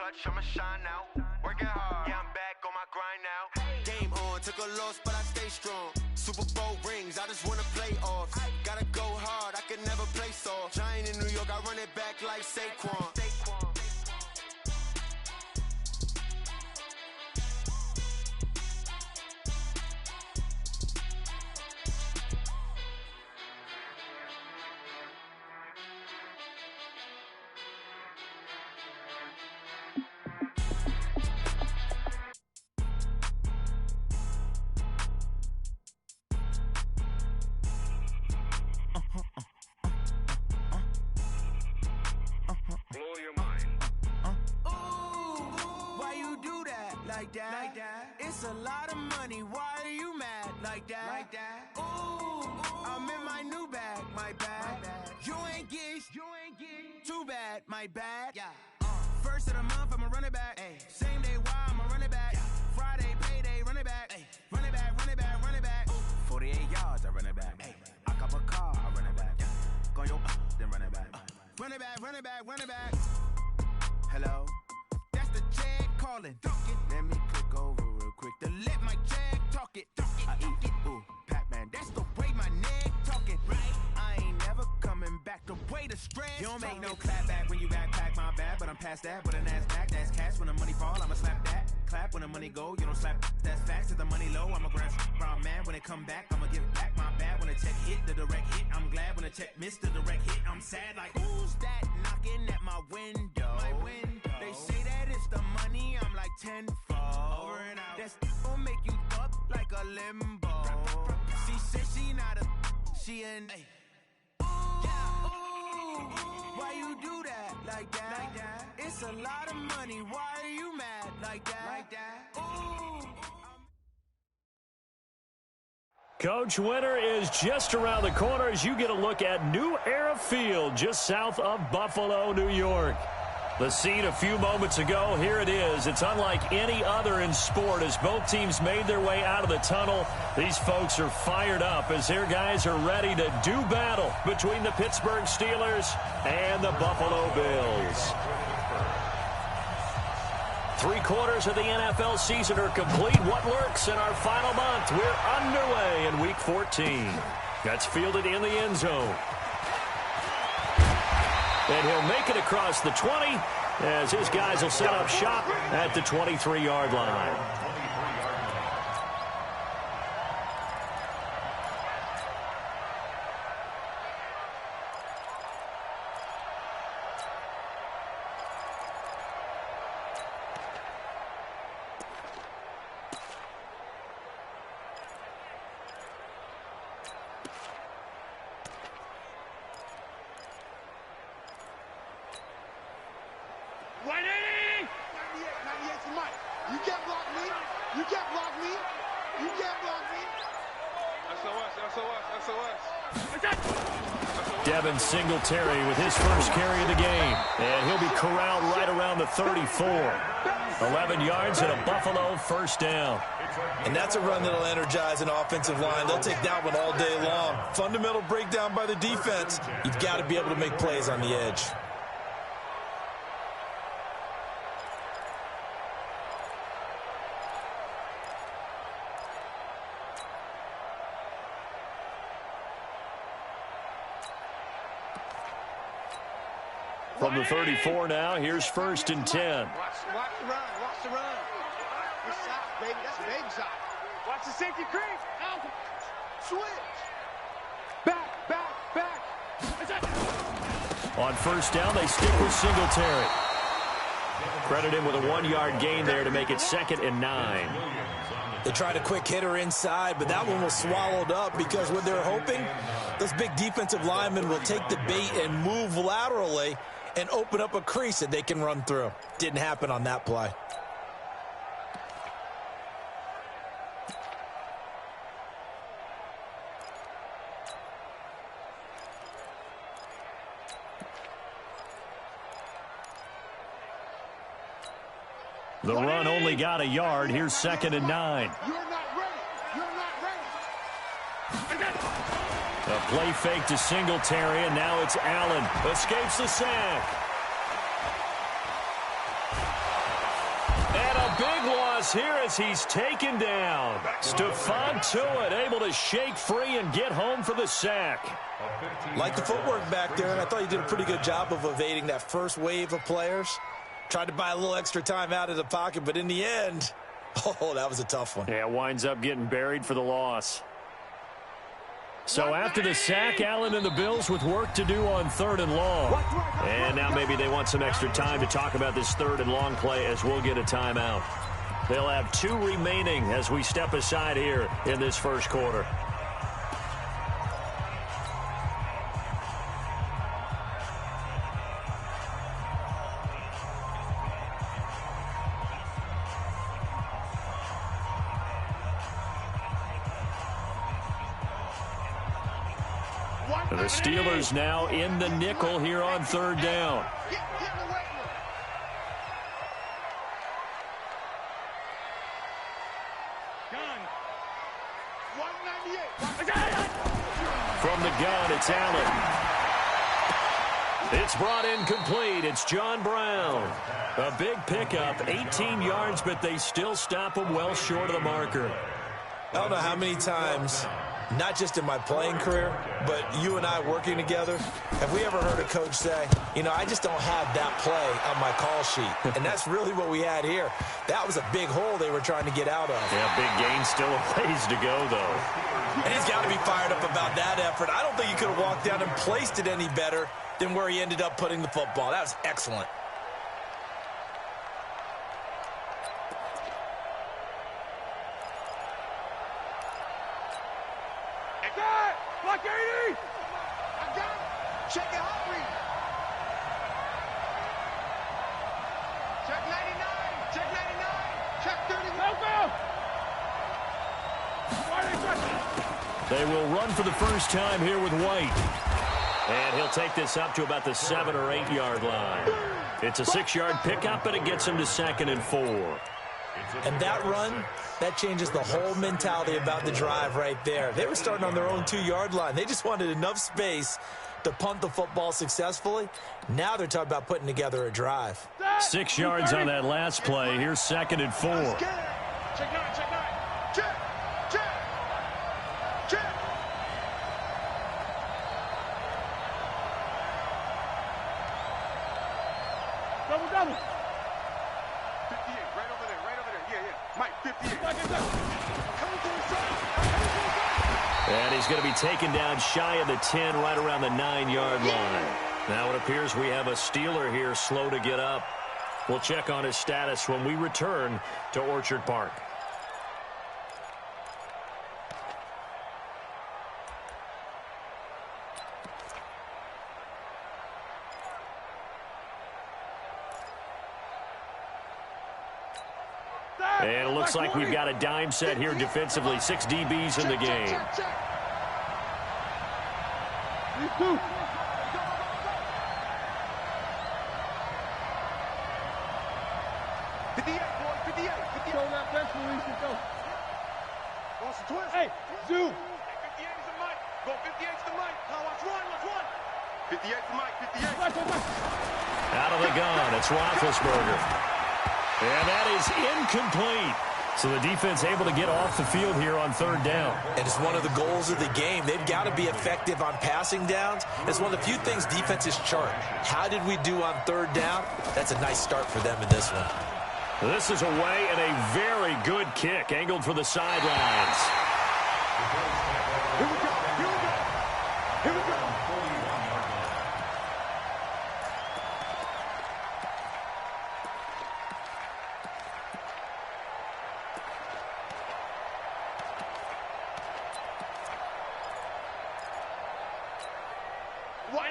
much, I'ma shine out. Working hard, yeah, I'm back on my grind now. Game on, took a loss, but I stay strong. Super Bowl rings, I just wanna play off. Gotta go hard, I can never play soft. Giant in New York, I run it back like Saquon. Like that. It's a lot of money. Why are you mad like that? Ooh, I'm in my new bag, my bad. You ain't get too bad, my bad. Yeah. First of the month, I'ma run it back. Ay. Same day, why I'ma run it back. Yeah. Friday, payday, run it back. Ay. Run it back, run it back, run it back. Ooh. 48 yards, I run it back. Ay. I cop a car, I run it back. Yeah. Go yo, then run it back. Run it back, run it back, run it back. Hello? That's the check calling. Let me click over real quick to let my check talk it. I eat it, ooh, Pac-Man. That's the way my neck talking. Right? I ain't never coming back the way the stress. You don't make no clap back when you backpack my bad, but I'm past that. But an ass back, that's cash. When the money fall, I'ma slap that. Clap when the money go, you don't slap. That's facts. If the money low, I'ma grab brown man. When it come back, I'ma give back my bad. When the check hit, the direct hit. I'm glad when the check missed the direct hit. I'm sad like who's that knocking at my window? My window. They say that it's the money, I'm like tenfold. Over and out. That's gon' make you up like a limbo. She said she not a, she an. Yeah, ooh, why you do that like that? It's a lot of money, why are you mad like that? Ooh. Coach, winter is just around the corner as you get a look at New Era Field just south of Buffalo, New York. The scene a few moments ago, here it is. It's unlike any other in sport as both teams made their way out of the tunnel. These folks are fired up as their guys are ready to do battle between the Pittsburgh Steelers and the Buffalo Bills. 3/4 of the NFL season are complete. What works in our final month? We're underway in Week 14. That's fielded in the end zone. And he'll make it across the 20 as his guys will set up shop at the 23-yard line. Singletary with his first carry of the game. And he'll be corralled right around the 34. 11 yards and a Buffalo first down. And that's a run that'll energize an offensive line. They'll take that one all day long. Fundamental breakdown by the defense. You've got to be able to make plays on the edge. From the 34 now, here's 1st and 10. Watch the run. Watch the run. Good shot, baby. That's a baby shot. Watch the safety creep. Out. Switch. Back. On 1st down, they stick with Singletary. Credit him with a 1-yard gain there to make it 2nd and 9. They tried a quick hitter inside, but that one was swallowed up because what they're hoping, those big defensive linemen will take the bait and move laterally and open up a crease that they can run through. Didn't happen on that play. The run only got a yard. Here's 2nd and 9. You're not ready. A play fake to Singletary, and now it's Allen. Escapes the sack. big loss here as he's taken down. Stephon Tuitt able to shake free and get home for the sack. Like the footwork back there, and I thought he did a pretty good job of evading that first wave of players. Tried to buy a little extra time out of the pocket, but in the end, oh, that was a tough one. Yeah, winds up getting buried for the loss. So after the sack, Allen and the Bills with work to do on 3rd and long. And now maybe they want some extra time to talk about this 3rd and long play as we'll get a timeout. They'll have 2 remaining as we step aside here in this first quarter. The Steelers now in the nickel here on 3rd down. From the gun, it's Allen. It's brought in complete. It's John Brown. A big pickup, 18 yards, but they still stop him well short of the marker. I don't know how many times, not just in my playing career, but you and I working together, have we ever heard a coach say, you know, I just don't have that play on my call sheet. And that's really what we had here. That was a big hole they were trying to get out of. Yeah, big gain, still a ways to go, though. And he's got to be fired up about that effort. I don't think he could have walked down and placed it any better than where he ended up putting the football. That was excellent. Block 80! I got it! Check it, Humphrey! Check 99! Check 99! Check 30! They will run for the first time here with White. And he'll take this up to about the 7 or 8 yard line. It's a 6-yard pickup, but it gets him to 2nd and 4. And that run, that changes the whole mentality about the drive right there. They were starting on their own 2-yard line. They just wanted enough space to punt the football successfully. Now they're talking about putting together a drive. 6 yards on that last play. Here's 2nd and 4. Check 9, check 9. Check! Check! Check! Double! 58, right over there. Yeah. Mike, 58. Coming to the side. And he's going to be taken down shy of the 10, right around the 9-yard line. Now it appears we have a Steeler here slow to get up. We'll check on his status when we return to Orchard Park. And it looks like we've got a dime set here defensively. 6 DBs in the game. Hey, Zoo! 58 is the mic. Go 58 is the mic. Now watch one. 58 is the mic. 58. Out of the gun, it's Roethlisberger. And that is incomplete. So the defense able to get off the field here on 3rd down. And it's one of the goals of the game. They've got to be effective on passing downs. It's one of the few things defenses chart. How did we do on 3rd down? That's a nice start for them in this one. This is away and a very good kick angled for the sidelines. Here we go.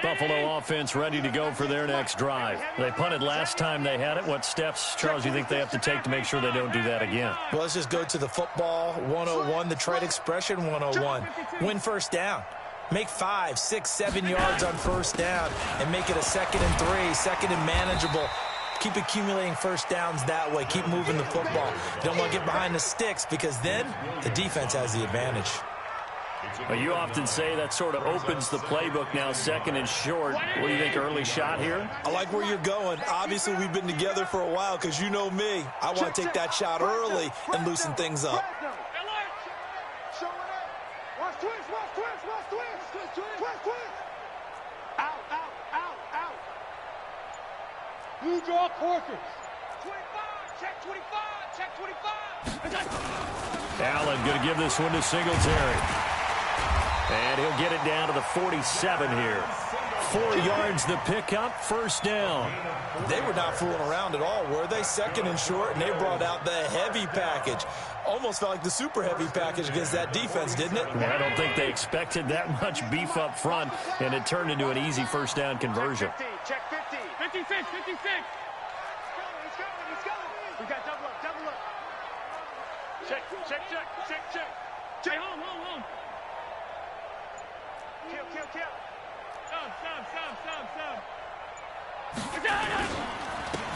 Buffalo offense ready to go for their next drive. They punted last time they had it. What steps, Charles, you think they have to take to make sure they don't do that again? Well, let's just go to the football 101, the trite expression 101. Win first down. Make 5, 6, 7 yards on first down and make it a 2nd and 3, 2nd and manageable. Keep accumulating first downs that way. Keep moving the football. You don't want to get behind the sticks because then the defense has the advantage. Well, you often say that sort of opens the playbook now, second and short. What do you think, early shot here? I like where you're going. Obviously, we've been together for a while because you know me. I want to take that shot early and loosen things up. You draw quarters. 25, check 25, check 25. Allen going to give this one to Singletary. And he'll get it down to the 47 here. 4 yards the pickup, first down. They were not fooling around at all, were they? Second and short, and they brought out the heavy package. Almost felt like the super heavy package against that defense, didn't it? Well, I don't think they expected that much beef up front, and it turned into an easy first down conversion. Check 50, 56, 56. He's going. We got double up. Check. Hey, home. Kill. Stop.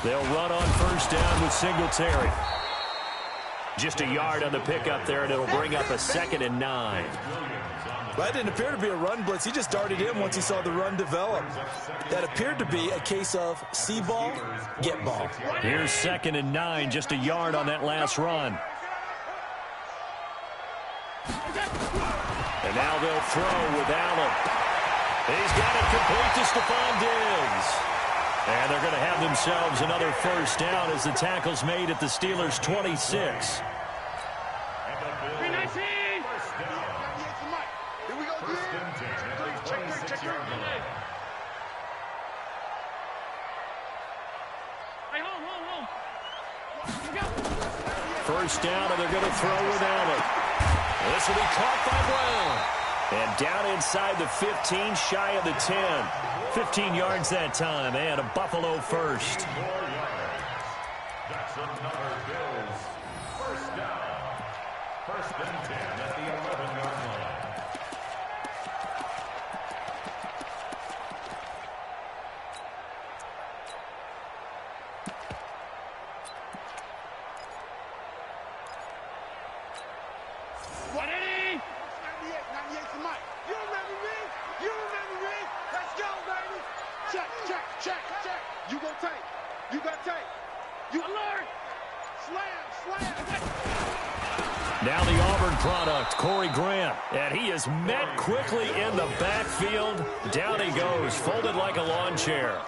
They'll run on first down with Singletary. Just a yard on the pickup there, and it'll bring up a 2nd and 9. That didn't appear to be a run blitz. He just darted in once he saw the run develop. That appeared to be a case of see ball, get ball. Here's 2nd and 9, just a yard on that last run. And now they'll throw with Allen. He's got it complete to Stephon Diggs. And they're going to have themselves another first down as the tackle's made at the Steelers' 26. Here we go, check 3. Hey, home. First down, and they're going to throw with Allen. This will be caught by Brown. And down inside the 15, shy of the 10. 15 yards that time, and a Buffalo first. That's another Bills first down. First and 10 at the 11-yard line. Now the Auburn product, Corey Grant. And he is met quickly in the backfield. Down he goes, folded like a lawn chair.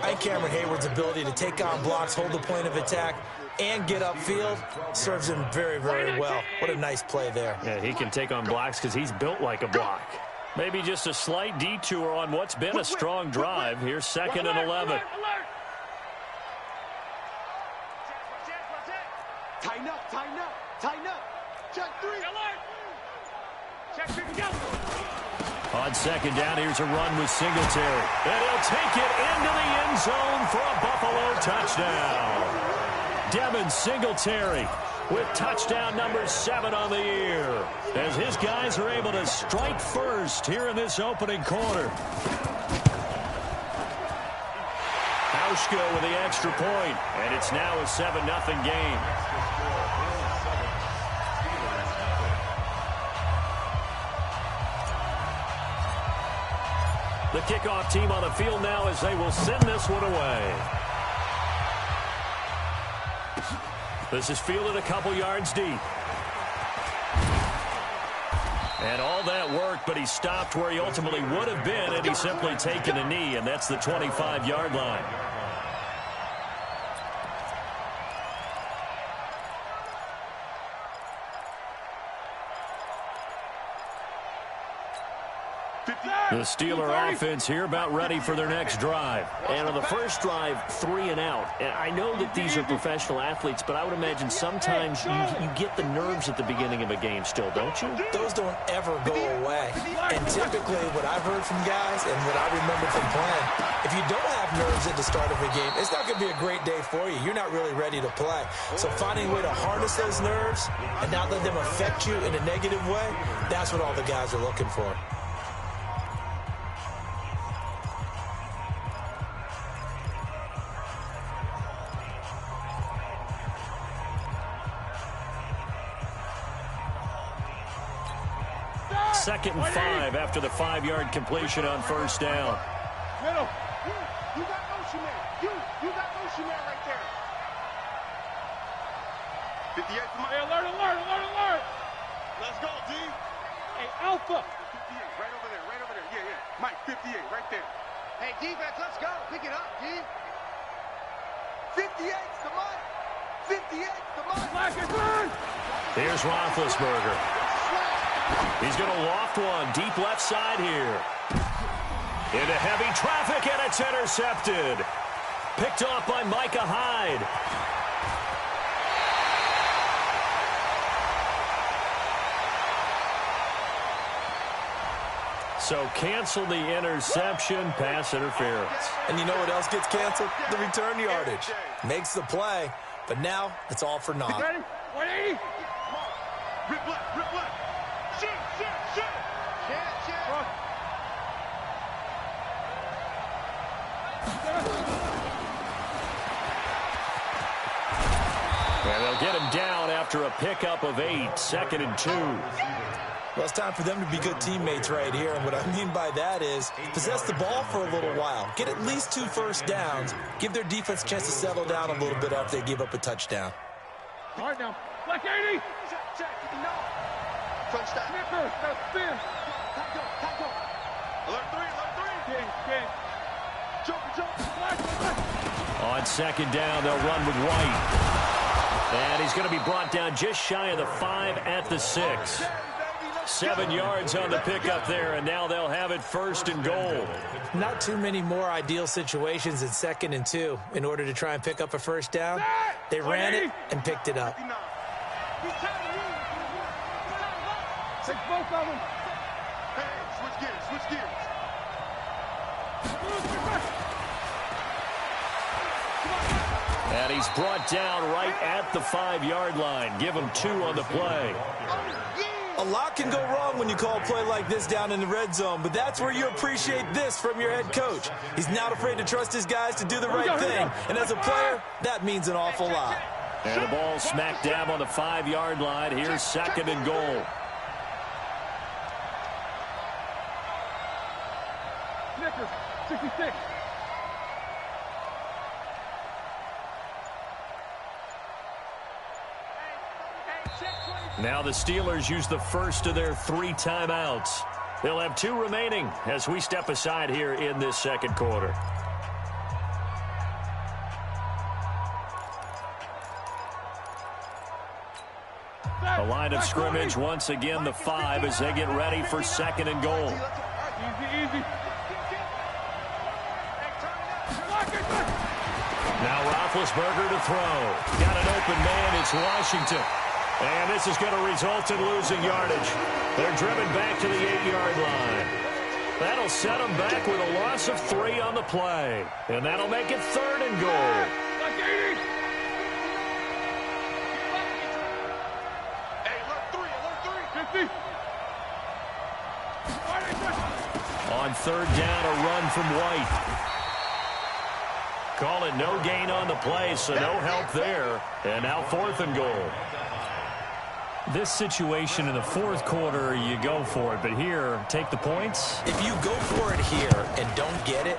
I think Cameron Hayward's ability to take on blocks, hold the point of attack, and get upfield serves him very, very well. What a nice play there. Yeah, he can take on blocks because he's built like a block. Maybe just a slight detour on what's been a strong drive. Here's 2nd and 11. Tighten up. Check 3. Check 3, go. On 2nd down, here's a run with Singletary. And he'll take it into the end zone for a Buffalo touchdown. Devin Singletary with touchdown number 7 on the year, as his guys are able to strike first here in this opening quarter. Hauschka with the extra point, and it's now a 7-0 game. The kickoff team on the field now as they will send this one away. This is fielded a couple yards deep. And all that work, but he stopped where he ultimately would have been, and he's simply taken a knee, and that's the 25-yard line. The Steeler offense here about ready for their next drive. And on the first drive, 3 and out. And I know that these are professional athletes, but I would imagine sometimes you get the nerves at the beginning of a game still, don't you? Those don't ever go away. And typically what I've heard from guys and what I remember from playing, if you don't have nerves at the start of a game, it's not going to be a great day for you. You're not really ready to play. So finding a way to harness those nerves and not let them affect you in a negative way, that's what all the guys are looking for. 2nd and 5 after the 5-yard completion on first down. Middle. You got motion there. You got motion there right there. 58 for Mike. Hey, alert. Let's go, D. Hey, Alpha. 58, right over there. Yeah. Mike, 58, right there. Hey, defense, let's go. Pick it up, D. 58's the Mike. 58's the Mike. Black is run. Here's Roethlisberger. He's going to loft one deep left side here. Into heavy traffic, and it's intercepted. Picked off by Micah Hyde. So cancel the interception, pass interference. And you know what else gets canceled? The return yardage. Makes the play, but now it's all for naught. Ready? 180. Rip left. Shoot. And they'll get him down after a pickup of 8, 2nd and 2. Well, it's time for them to be good teammates right here, and what I mean by that is possess the ball for a little while, get at least 2 first downs, give their defense a chance to settle down a little bit after they give up a touchdown. All right now, Black 80. Check. No. Front stop. Snipper. Spin. Tackle. Alert 3. King. Jump. Black. On 2nd down, they'll run with White. And he's going to be brought down just shy of the 5 at the 6. 7 yards on the pickup there, and now they'll have it 1st and goal. Not too many more ideal situations in 2nd and 2 in order to try and pick up a first down. They ran it and picked it up. Take both of them. Hey, switch gears. And he's brought down right at the 5-yard line. Give him 2 on the play. A lot can go wrong when you call a play like this down in the red zone, but that's where you appreciate this from your head coach. He's not afraid to trust his guys to do the right thing, and as a player, that means an awful lot. And the ball smack dab on the 5-yard line. Here's 2nd and goal. Snickers, 66. Now the Steelers use the first of their 3 timeouts. They'll have 2 remaining as we step aside here in this 2nd quarter. A line of scrimmage once again, the 5, as they get ready for 2nd and goal. Easy. Now Roethlisberger to throw. Got an open man, it's Washington. And this is going to result in losing yardage. They're driven back to the 8-yard line. That'll set them back with a loss of 3 on the play. And that'll make it 3rd and goal. On 3rd down, a run from White. Call it no gain on the play, so no help there. And now 4th and goal. This situation in the 4th quarter, you go for it. But here, take the points. If you go for it here and don't get it,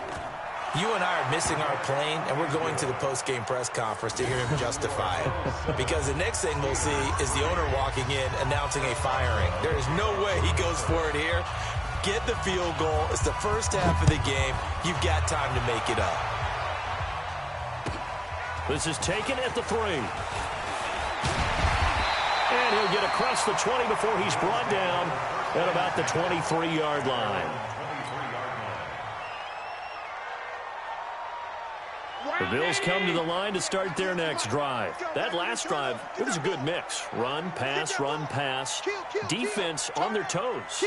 you and I are missing our plane, and we're going to the post-game press conference to hear him justify it. Because the next thing we'll see is the owner walking in announcing a firing. There is no way he goes for it here. Get the field goal. It's the first half of the game. You've got time to make it up. This is taken at the 3. And he'll get across the 20 before he's brought down at about the 23-yard line. The Bills come to the line to start their next drive. That last drive, it was a good mix. Run, pass. Defense on their toes.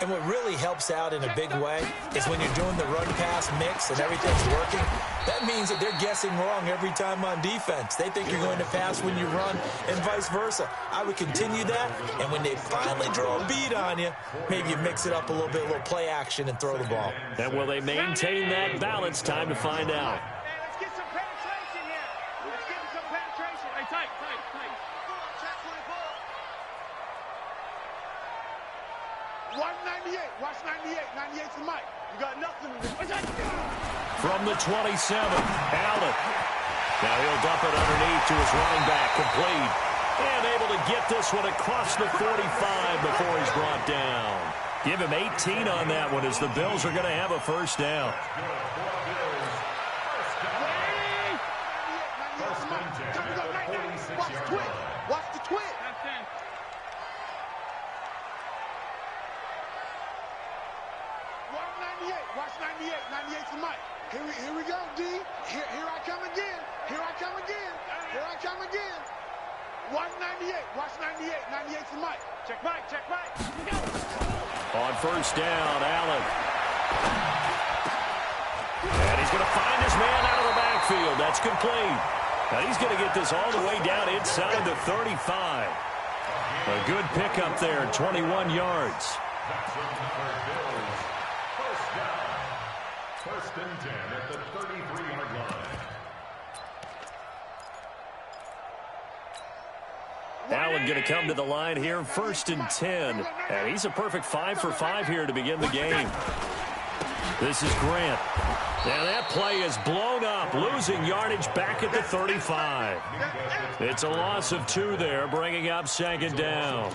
And what really helps out in a big way is when you're doing the run-pass mix and everything's working, that means that they're guessing wrong every time on defense. They think you're going to pass when you run and vice versa. I would continue that, and when they finally draw a beat on you, maybe you mix it up a little bit, a little play action, and throw the ball. And will they maintain that balance? Time to find out. Let's get some penetration here. Let's get some penetration. Hey, tight. Watch 98. Watch 98. 98's the mic. You got nothing to do. From the 27, Allen. Now he'll dump it underneath to his running back, complete. And able to get this one across the 45 before he's brought down. Give him 18 on that one as the Bills are going to have a first down. Watch the twin. Watch 98. Watch 98. 98's the mic. Here we go, D. Here I come again. Here I come again. Here I come again. Watch 98. Watch 98. 98's the mic. Check mic. Check mic. On first down, Allen. And he's going to find his man out of the backfield. That's complete. Now he's going to get this all the way down inside the 35. A good pickup there, 21 yards. First and 10 at the 33-yard line. Allen going to come to the line here, first and 10. And he's a perfect 5 for 5 here to begin the game. This is Grant. Now that play is blown up, losing yardage back at the 35. It's a loss of 2 there, bringing up second down.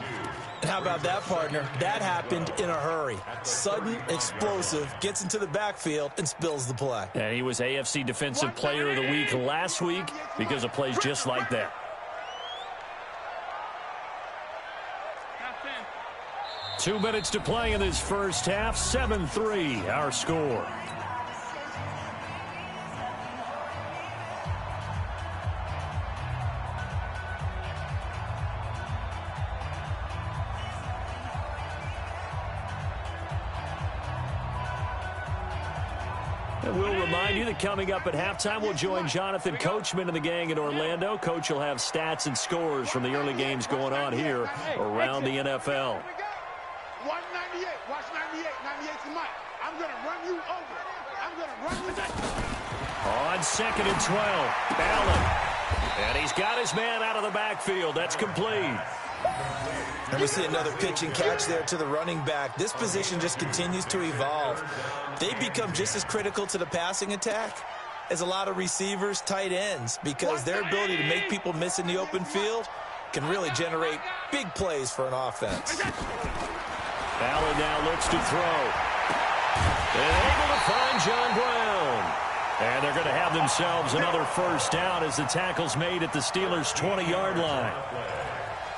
How about that, partner? That happened in a hurry. Sudden, explosive, gets into the backfield, and spills the play. And he was AFC Defensive Player of the Week last week because of plays just like that. 2 minutes to play in this first half. 7-3, our score. And we'll remind you that coming up at halftime, we'll join Jonathan Coachman and the gang in Orlando. Coach will have stats and scores from the early games going on here around the NFL. Watch 98. Watch 98. 98's the mic. I'm going to run you over. I'm going to run you back. On second and 12, Allen. And he's got his man out of the backfield. That's complete. And we see another pitch and catch there to the running back. This position just continues to evolve. They become just as critical to the passing attack as a lot of receivers, tight ends, because their ability to make people miss in the open field can really generate big plays for an offense. Allen now looks to throw. And able to find John Brown. And they're going to have themselves another first down as the tackle's made at the Steelers' 20-yard line.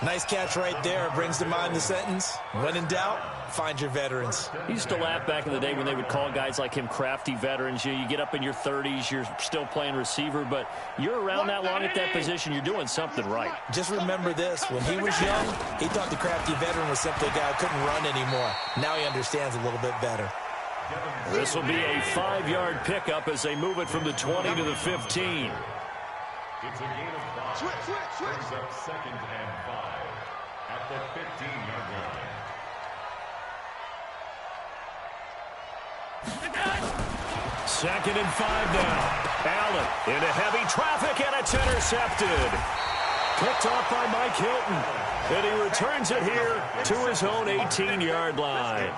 Nice catch right there. Brings to mind the sentence, when in doubt, find your veterans. He used to laugh back in the day when they would call guys like him crafty veterans. You get up in your 30s, you're still playing receiver, but you're around that long at that position, you're doing something right. Just remember this. When he was young, he thought the crafty veteran was simply a guy who couldn't run anymore. Now he understands a little bit better. This will be a 5-yard pickup as they move it from the 20 to the 15. It's a gain of 5. Brings up second and 5 at the 15-yard line. Second and 5 now. Allen into heavy traffic, and it's intercepted. Picked off by Mike Hilton. And he returns it here to his own 18-yard line.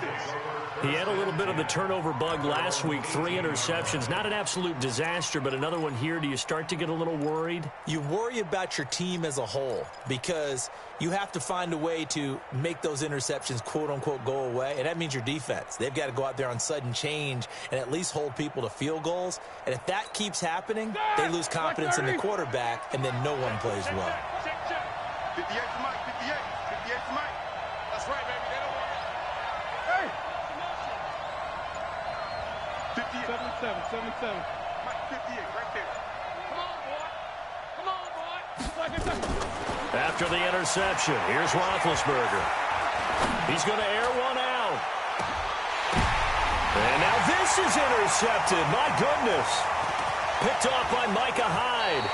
He had a little bit of the turnover bug last week, 3 interceptions. Not an absolute disaster, but another one here. Do you start to get a little worried? You worry about your team as a whole because you have to find a way to make those interceptions, quote-unquote, go away, and that means your defense. They've got to go out there on sudden change and at least hold people to field goals, and if that keeps happening, they lose confidence in the quarterback, and then no one plays well. 58 to Mike. 58. 58 to Mike. That's right, baby. They don't want it. Hey! 58. 77. Mike, 58 right there. Come on, boy. Come on, boy. After the interception, here's Roethlisberger. He's going to air one out. And now this is intercepted. My goodness. Picked off by Micah Hyde.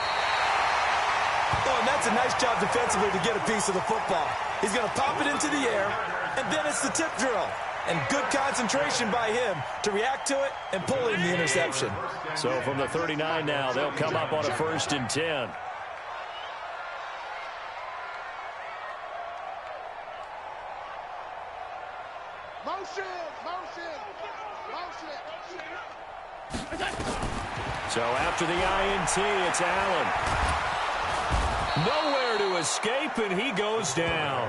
Oh, and that's a nice job defensively to get a piece of the football. He's going to pop it into the air, and then it's the tip drill. And good concentration by him to react to it and pull in the interception. So from the 39 now, they'll come up on a 1st and 10. Motion. So after the INT, it's Allen. Nowhere to escape, and he goes down.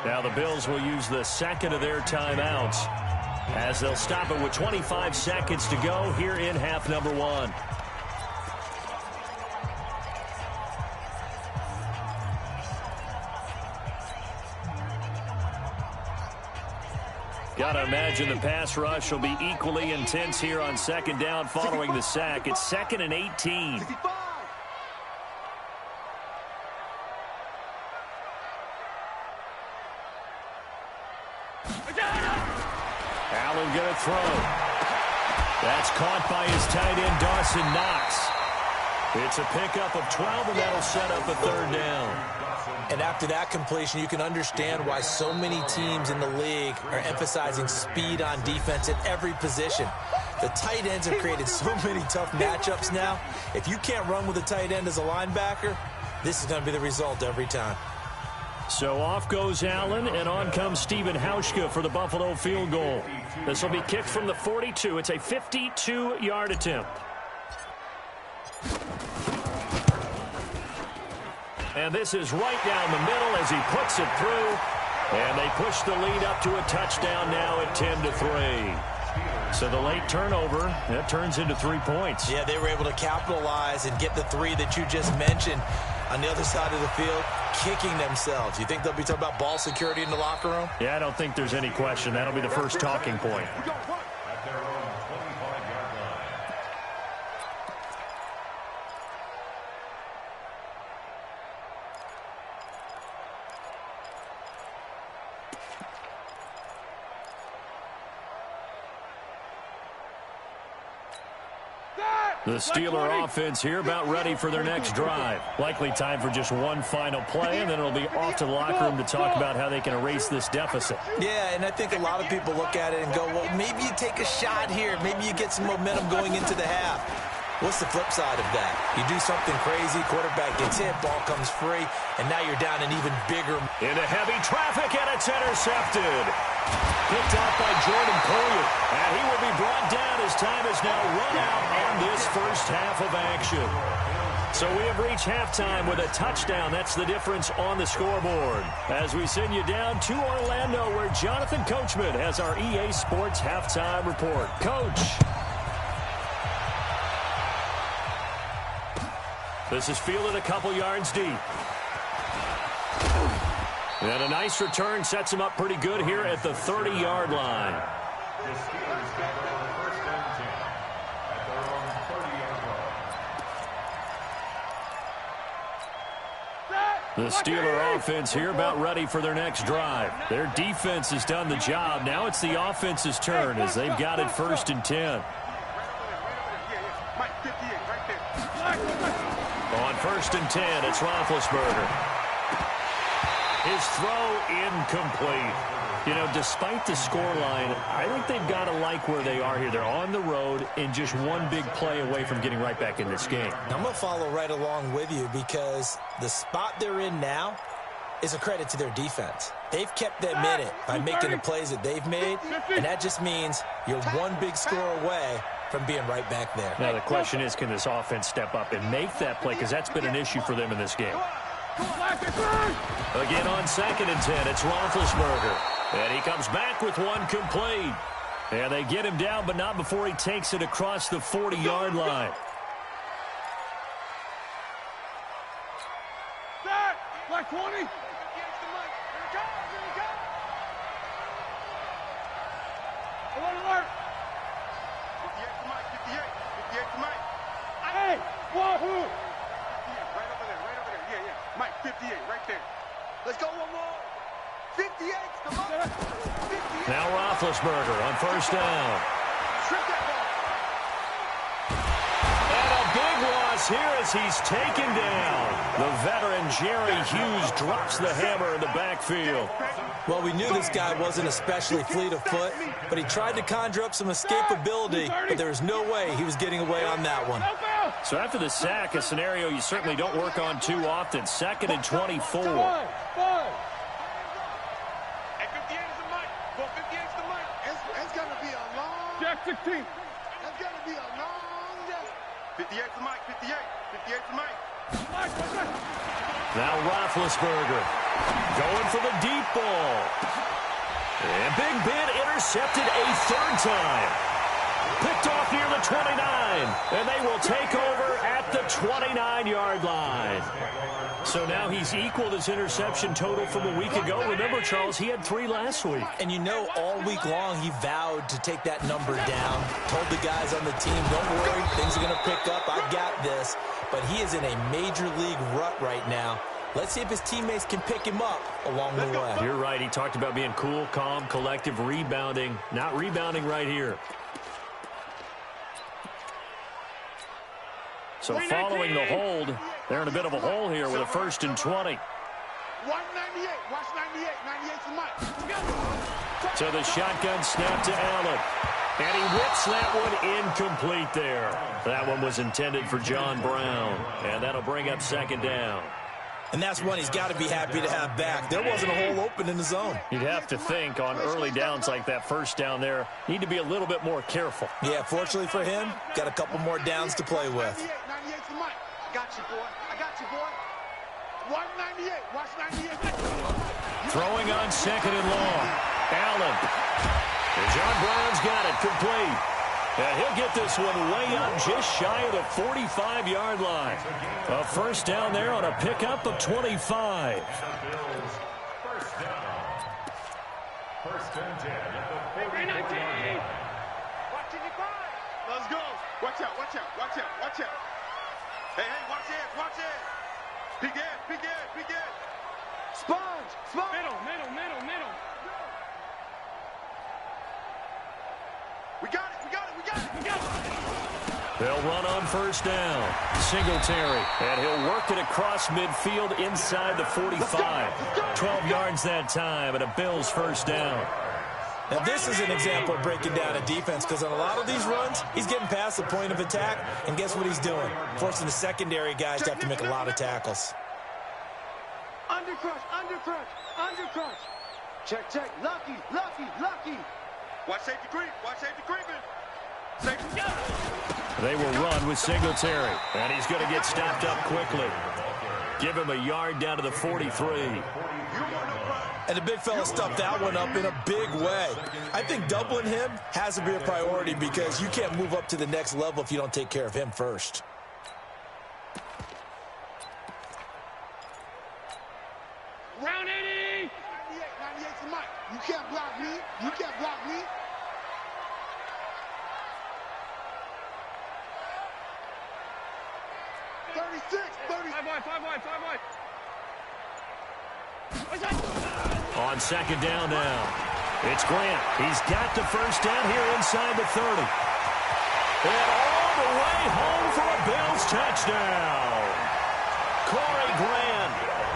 Now the Bills will use the second of their timeouts as they'll stop it with 25 seconds to go here in half number one. Got to imagine the pass rush will be equally intense here on second down following the sack. It's 2nd and 18. Allen going to throw. That's caught by his tight end, Dawson Knox. It's a pickup of 12, and that'll set up a third down. And after that completion, you can understand why so many teams in the league are emphasizing speed on defense at every position. The tight ends have created so many tough matchups now. If you can't run with a tight end as a linebacker, this is going to be the result every time. So off goes Allen, and on comes Stephen Hauschka for the Buffalo field goal. This will be kicked from the 42. It's a 52-yard attempt. And this is right down the middle as he puts it through. And they push the lead up to a touchdown now at 10-3. So the late turnover, that turns into 3 points. Yeah, they were able to capitalize and get the three that you just mentioned on the other side of the field, kicking themselves. You think they'll be talking about ball security in the locker room? Yeah, I don't think there's any question. That'll be the first talking point. At their own 25-yard line. The Steeler offense here about ready for their next drive. Likely time for just one final play, and then it'll be off to the locker room to talk about how they can erase this deficit. Yeah, and I think a lot of people look at it and go, well, maybe you take a shot here. Maybe you get some momentum going into the half. What's the flip side of that? You do something crazy, quarterback gets hit, ball comes free, and now you're down an even bigger. Into heavy traffic, and it's intercepted. Picked off by Jordan Poyer. And he will be brought down as time has now run out on this first half of action. So we have reached halftime with a touchdown. That's the difference on the scoreboard. As we send you down to Orlando, where Jonathan Coachman has our EA Sports halftime report. Coach. This is fielded a couple yards deep. And a nice return sets him up pretty good here at the 30-yard line. The Steelers gather on 1st and 10 at their own 30-yard line. The Steeler offense here about ready for their next drive. Their defense has done the job. Now it's the offense's turn as they've got it 1st and 10. On 1st and 10, it's Roethlisberger. His throw incomplete. You know, despite the scoreline, I think they've got to like where they are here. They're on the road and just one big play away from getting right back in this game. I'm going to follow right along with you because the spot they're in now is a credit to their defense. They've kept them in it by making the plays that they've made, and that just means you're one big score away from being right back there. Now, the question is, can this offense step up and make that play? Because that's been an issue for them in this game. Again on 2nd and 10, it's Roethlisberger. And he comes back with one complete. And they get him down, but not before he takes it across the 40-yard line. Black 20. Alert. 58 to Mike. 58 to Mike. Hey, wahoo! Right over there. Yeah. Mike, 58, right there. Let's go one more. 58 to Mike. 58. Now Roethlisberger on 1st down. Strip that ball. And a big loss here as he's taken down. The veteran Jerry Hughes drops the hammer in the backfield. Well, we knew this guy wasn't especially fleet of foot, but he tried to conjure up some escapability, but there was no way he was getting away on that one. So after the sack, a scenario you certainly don't work on too often. 2nd and 24. Hey, 58 is the Mike. Go 58 is the Mike. That's 16. That's going to be a long day. 58 to Mike, 58. 58 to Mike. Now Roethlisberger going for the deep ball. And Big Ben intercepted a third time. Picked off near the 29. And they will take over at the 29-yard line. So now he's equaled his interception total from a week ago. Remember, Charles, he had 3 last week. And you know, all week long he vowed to take that number down. Told the guys on the team, don't worry, things are going to pick up. I've got this. But he is in a major league rut right now. Let's see if his teammates can pick him up along the way. You're right. He talked about being cool, calm, collective, rebounding. Not rebounding right here. So following the hold, they're in a bit of a hole here with a 1st and 20. 198. Watch 98. 98 to Mike. So the shotgun snap to Allen. And he whips that one incomplete there. That one was intended for John Brown. And that'll bring up 2nd down. And that's one he's got to be happy to have back. There wasn't a hole open in the zone. You'd have to think on early downs like that 1st down there, need to be a little bit more careful. Yeah, fortunately for him, got a couple more downs to play with. 98 to Mike. I got you, boy. I got you, boy. 198. Watch 98. Throwing on 2nd and long. Allen. And John Brown's got it complete. And he'll get this one way up just shy of the 45-yard line. A 1st down there on a pickup of 25. First down. 1st and 10 at the 44-yard line. Let's go. Watch out, watch out, watch out, watch out. Hey, watch it, watch it. Big head, big head, big head. Sponge, sponge. Middle. We got it. They'll run on 1st down. Singletary. And he'll work it across midfield inside the 45. 12 yards that time and a Bills 1st down. Now, this is an example of breaking down a defense because on a lot of these runs, he's getting past the point of attack, and guess what he's doing? Forcing the secondary guys to have to make a lot of tackles. Undercrush. Check. Lucky. Watch safety creeping. Safety. They will run with Singletary, and he's going to get stopped up quickly. Give him a yard down to the 43. And the big fella stuffed that one up in a big way. I think doubling him has to be a priority because you can't move up to the next level if you don't take care of him first. Round 80. 98 to Mike. You can't block me. 36. 5 wide. On 2nd down now. It's Grant. He's got the 1st down here inside the 30. And all the way home for a Bills touchdown. Corey Grant,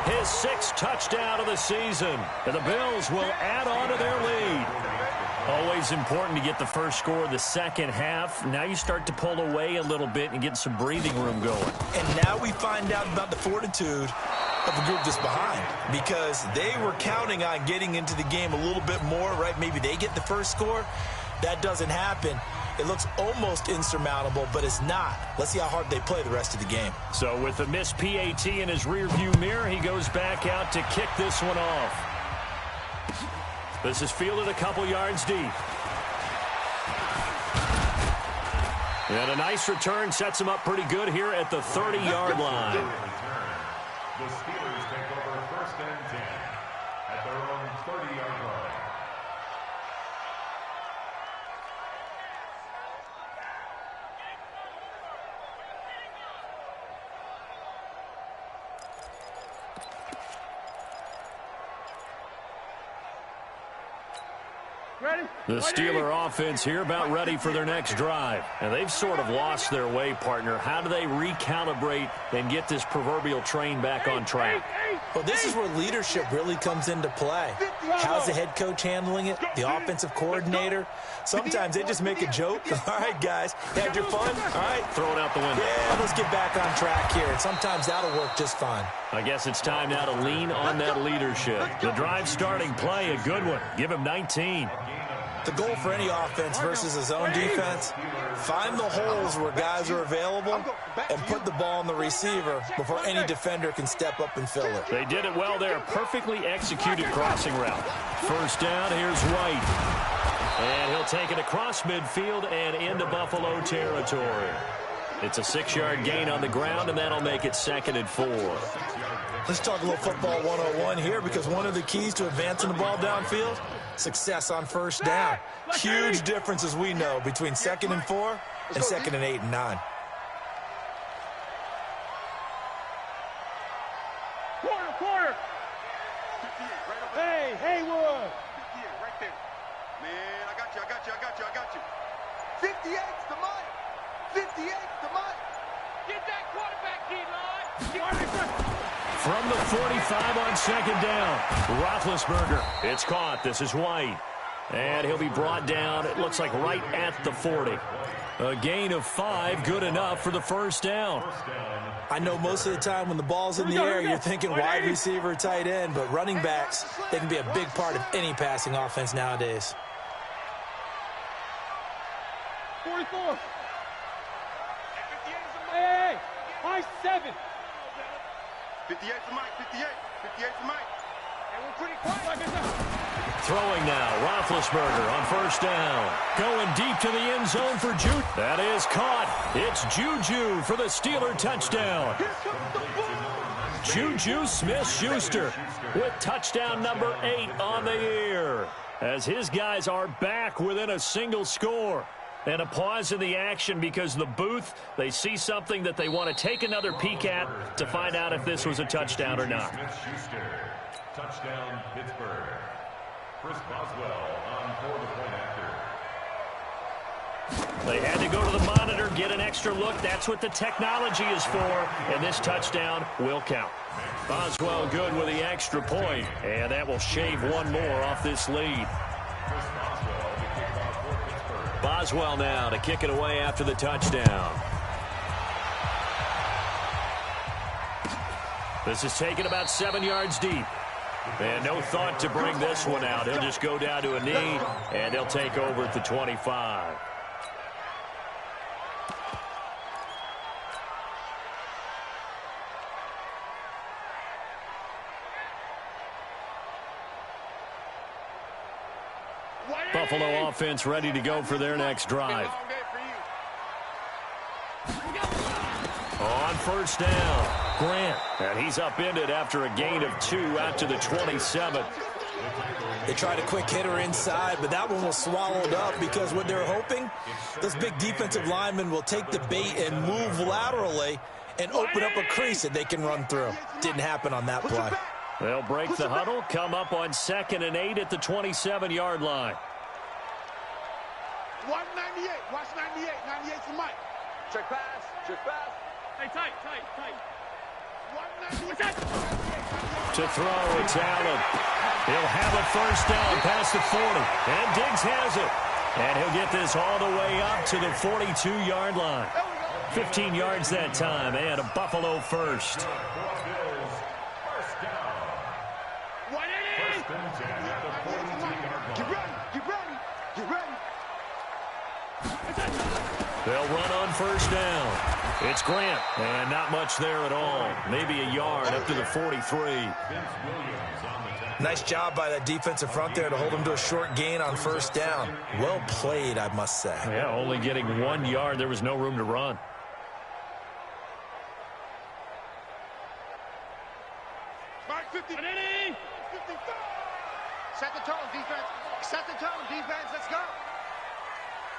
his 6th touchdown of the season. And the Bills will add on to their lead. Always important to get the first score of the second half. Now you start to pull away a little bit and get some breathing room going. And now we find out about the fortitude of the group that's behind, because they were counting on getting into the game a little bit more, right? Maybe they get the first score. That doesn't happen. It looks almost insurmountable, but it's not. Let's see how hard they play the rest of the game. So with the missed PAT in his rearview mirror, he goes back out to kick this one off. This is fielded a couple yards deep. And a nice return sets him up pretty good here at the 30-yard line. The Steelers take over 1st and 10 at their own 30-yard line. The Steeler offense here about ready for their next drive. And they've sort of lost their way, partner. How do they recalibrate and get this proverbial train back on track? Well, this is where leadership really comes into play. How's the head coach handling it? The offensive coordinator? Sometimes they just make a joke. All right, guys, had your fun? All right. Throw it out the window. Yeah, let's get back on track here. And sometimes that'll work just fine. I guess it's time now to lean on that leadership. The drive starting play, a good one. Give him 19. The goal for any offense versus a zone defense, find the holes where guys are available and put the ball on the receiver before any defender can step up and fill it. They did it well there. Perfectly executed crossing route. First down, here's White. And he'll take it across midfield and into Buffalo territory. It's a 6-yard gain on the ground, and that'll make it 2nd and 4. Let's talk a little football 101 here, because one of the keys to advancing the ball downfield, success on first down. Huge difference, as we know, between 2nd and 4 and 2nd and 8 and 9. Quarter. Hey, Haywood. 58 right there. Man, I got you. 58's the money. 58's the money. Get that quarterback, D-line. From the 45 on 2nd down, Roethlisberger. It's caught. This is White. And he'll be brought down, it looks like right at the 40. A gain of 5, good enough for the first down. I know most of the time when the ball's in the air, you're thinking wide receiver, tight end, but running backs, they can be a big part of any passing offense nowadays. 44. Hey, high 7. 58 for Mike, 58 for Mike. And we're pretty quiet. Throwing now, Roethlisberger on first down. Going deep to the end zone for Juju. That is caught. It's Juju for the Steeler touchdown. Juju Smith-Schuster with touchdown number 8 on the year, as his guys are back within a single score. And a pause in the action because the booth, they see something that they want to take another peek at to find out if this was a touchdown or not. Touchdown, Pittsburgh. Chris Boswell on for the point after. They had to go to the monitor, get an extra look. That's what the technology is for, and this touchdown will count. Boswell good with the extra point, and that will shave one more off this lead. Boswell now to kick it away after the touchdown. This is taken about 7 yards deep. And no thought to bring this one out. He'll just go down to a knee, and they'll take over at the 25. Buffalo offense ready to go for their next drive. On first down, Grant. And he's upended after a gain of 2 out to the 27. They tried a quick hitter inside, but that one was swallowed up because what they're hoping, those big defensive linemen will take the bait and move laterally and open up a crease that they can run through. Didn't happen on that play. They'll break the huddle, come up on 2nd and 8 at the 27-yard line. Watch 98. Watch 98. 98 for Mike. Check pass. Hey, tight. To throw, it's Allen. He'll have a first down past the 40. And Diggs has it. And he'll get this all the way up to the 42-yard line. 15 yards that time, and a Buffalo first. They'll run on first down. It's Grant, and not much there at all. Maybe a yard up to the 43. Nice job by that defensive front there to hold him to a short gain on first down. Well played, I must say. Yeah, only getting 1 yard. There was no room to run. Mark 50. 55. Set the tone, defense. Set the tone, defense. Let's go.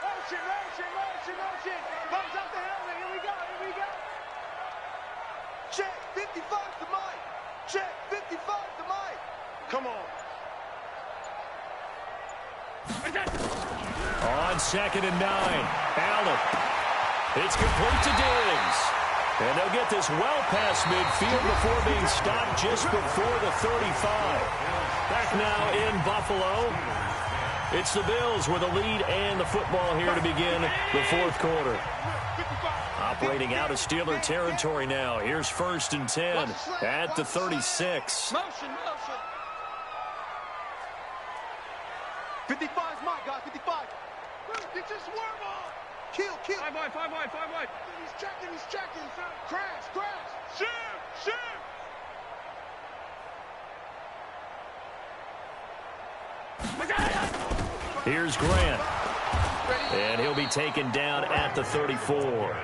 Motion. Comes up the helmet. Here we go. Check 55 to Mike. Check 55 to Mike. Come on. On 2nd and 9, Allen. It's complete to Diggs. And they'll get this well past midfield before being stopped just before the 35. Back now in Buffalo. It's the Bills with a lead and the football here to begin the fourth quarter. Operating out of Steeler territory now. Here's 1st and 10 at the 36. Motion. 55 is mine, guys. 55. Get your swerve on. Kill. 5 wide. He's checking. Crash. Shoot. Here's Grant. And he'll be taken down at the 34.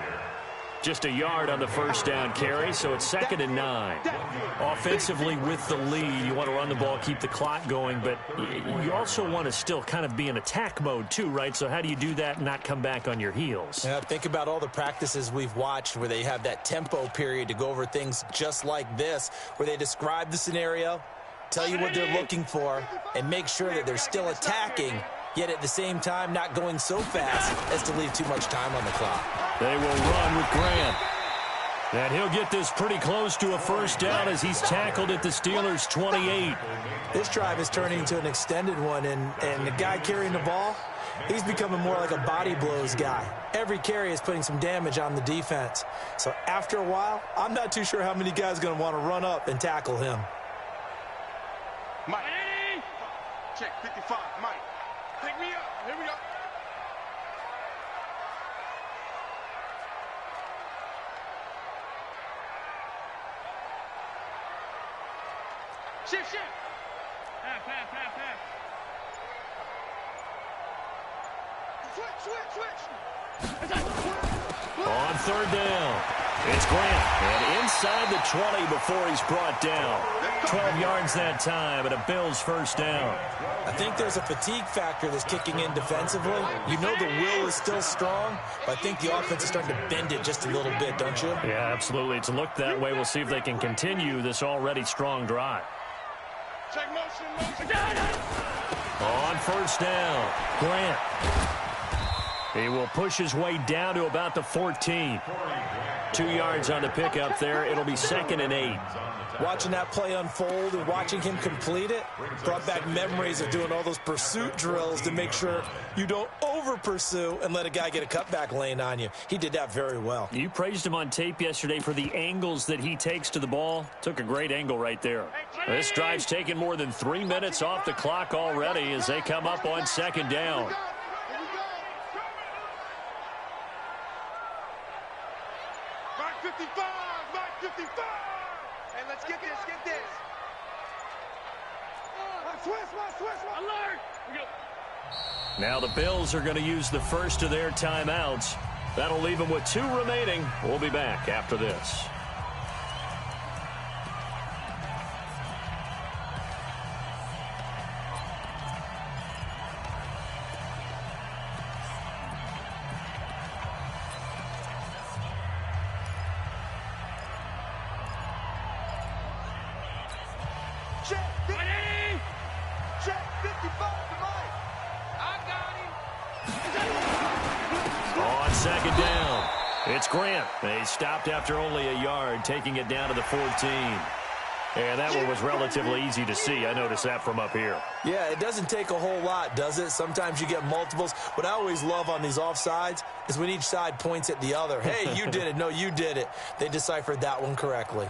Just a yard on the first down carry, so it's 2nd and 9. Offensively with the lead, you want to run the ball, keep the clock going, but you also want to still kind of be in attack mode too, right? So how do you do that and not come back on your heels? Yeah, think about all the practices we've watched where they have that tempo period to go over things just like this, where they describe the scenario, tell you what they're looking for, and make sure that they're still attacking, yet at the same time not going so fast as to leave too much time on the clock. They will run with Grant. And he'll get this pretty close to a first down as he's tackled at the Steelers' 28. This drive is turning into an extended one, and the guy carrying the ball, he's becoming more like a body blows guy. Every carry is putting some damage on the defense. So after a while, I'm not too sure how many guys are going to want to run up and tackle him. Mike. Check 55. Mike. Pick me up. Here we go. Shift. Half. Switch. On 3rd down, it's Grant. And inside the 20 before he's brought down. 12 yards that time, and a Bills first down. I think there's a fatigue factor that's kicking in defensively. You know the will is still strong, but I think the offense is starting to bend it just a little bit, don't you? Yeah, absolutely. It's looked that way. We'll see if they can continue this already strong drive. Check motion. On first down, Grant. He will push his way down to about the 14. 2 yards on the pickup there. It'll be 2nd and 8. Watching that play unfold and watching him complete it brought back memories of doing all those pursuit drills to make sure you don't over-pursue and let a guy get a cutback lane on you. He did that very well. You praised him on tape yesterday for the angles that he takes to the ball. Took a great angle right there. This drive's taken more than 3 minutes off the clock already as they come up on 2nd down. Mark 55. And let's get this. Switch. Alert. Now the Bills are going to use the first of their timeouts. That'll leave them with 2 remaining. We'll be back after this. Check 55 to Mike. I got him. On 2nd down, it's Grant. They stopped after only a yard, taking it down to the 14. And that one was relatively easy to see. I noticed that from up here. Yeah, it doesn't take a whole lot, does it? Sometimes you get multiples. What I always love on these offsides is when each side points at the other. Hey, you did it. No, you did it. They deciphered that one correctly.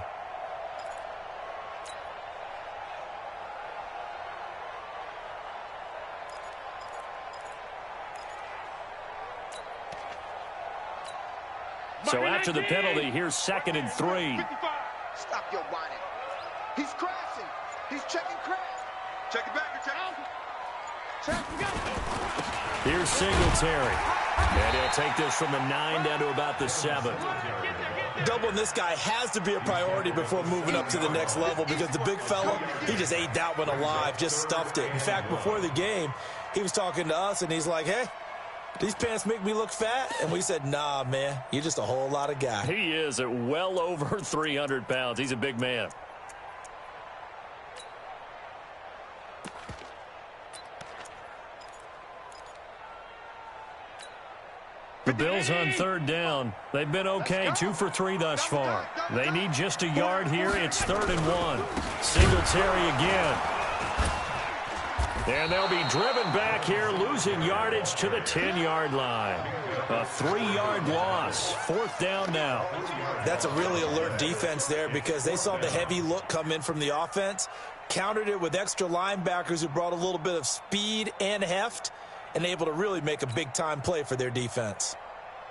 So after the penalty, here's 2nd and 3. Stop your whining. He's crashing. He's checking crash. Check it back. Check. Here's Singletary. And he'll take this from the 9 down to about the 7. Doubling this guy has to be a priority before moving up to the next level because the big fella, he just ate that one alive, just stuffed it. In fact, before the game, he was talking to us, and he's like, hey, these pants make me look fat? And we said, nah, man, you're just a whole lot of guy. He is at well over 300 pounds. He's a big man. The Bills on 3rd down. They've been okay, 2 for 3 thus far. They need just a yard here. It's 3rd and 1. Singletary again. And they'll be driven back here, losing yardage to the 10-yard line. A 3-yard loss. 4th down now. That's a really alert defense there because they saw the heavy look come in from the offense, countered it with extra linebackers who brought a little bit of speed and heft, and able to really make a big-time play for their defense.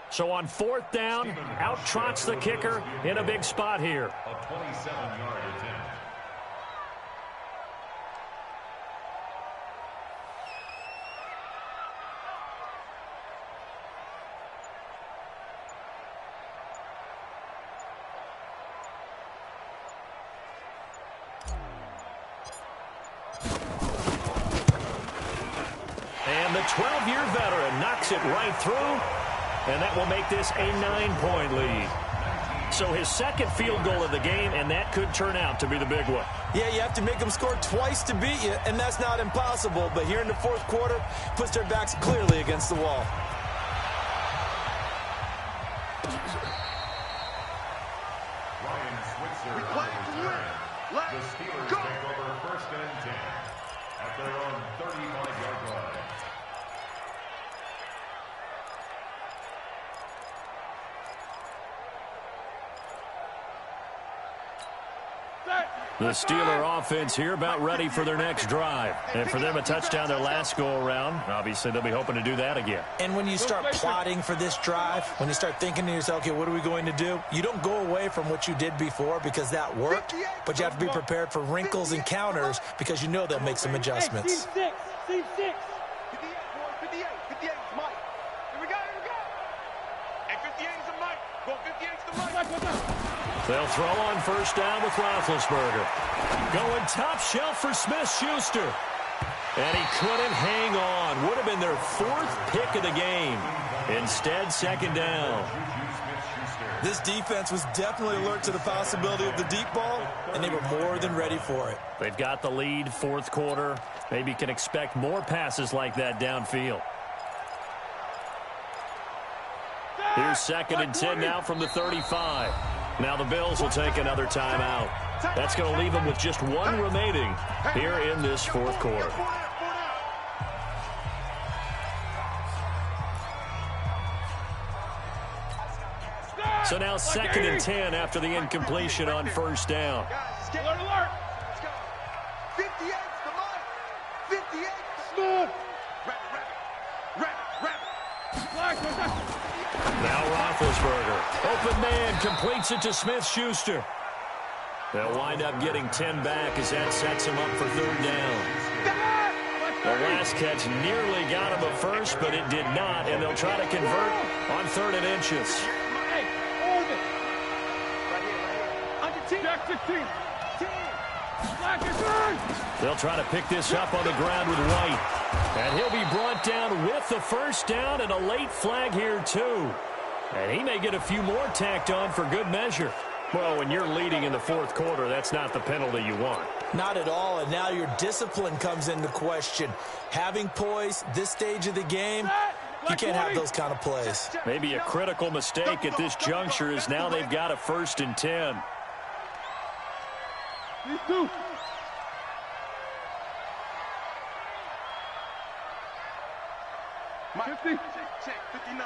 So on 4th down, out trots the kicker in a big spot here. A 27-yard attempt. And the 12-year veteran knocks it right through, and that will make this a 9-point lead. So his second field goal of the game, and that could turn out to be the big one. Yeah, you have to make them score twice to beat you, and that's not impossible. But here in the 4th quarter, puts their backs clearly against the wall. Ryan Switzer on the return. The Steelers take over 1st and 10 at their own 35-yard line. The Steeler offense here about ready for their next drive. And for them, a touchdown their last go-around. Obviously, they'll be hoping to do that again. And when you start plotting for this drive, when you start thinking to yourself, okay, what are we going to do? You don't go away from what you did before because that worked, but you have to be prepared for wrinkles and counters because you know they'll make some adjustments. Team 6. 58, 58 is Mike. Here we go. And 58 is a Mike. Go 58 is the Mike. They'll throw on 1st down with Roethlisberger. Going top shelf for Smith-Schuster. And he couldn't hang on. Would have been their 4th pick of the game. Instead, 2nd down. This defense was definitely alert to the possibility of the deep ball, and they were more than ready for it. They've got the lead, 4th quarter. Maybe can expect more passes like that downfield. Here's 2nd and 10 now from the 35. Now the Bills will take another timeout. That's going to leave them with just 1 remaining here in this 4th quarter. So now 2nd and 10 after the incompletion on 1st down. Alert. 58 the Mike. 58 smooth. Rapid. Now Roethlisberger. Open man completes it to Smith-Schuster. They'll wind up getting 10 back as that sets him up for 3rd down. The last catch nearly got him a first, but it did not, and they'll try to convert on 3rd and inches. Hey, hold it. Right here. Under 10. Jack 16. 10. Black is third. They'll try to pick this up on the ground with White. And he'll be brought down with the 1st down and a late flag here, too. And he may get a few more tacked on for good measure. Well, when you're leading in the 4th quarter, that's not the penalty you want. Not at all, and now your discipline comes into question. Having poise this stage of the game, you can't have those kind of plays. Maybe a critical mistake at this juncture is now they've got a 1st and 10. These two. Mike, 50. Check, 59.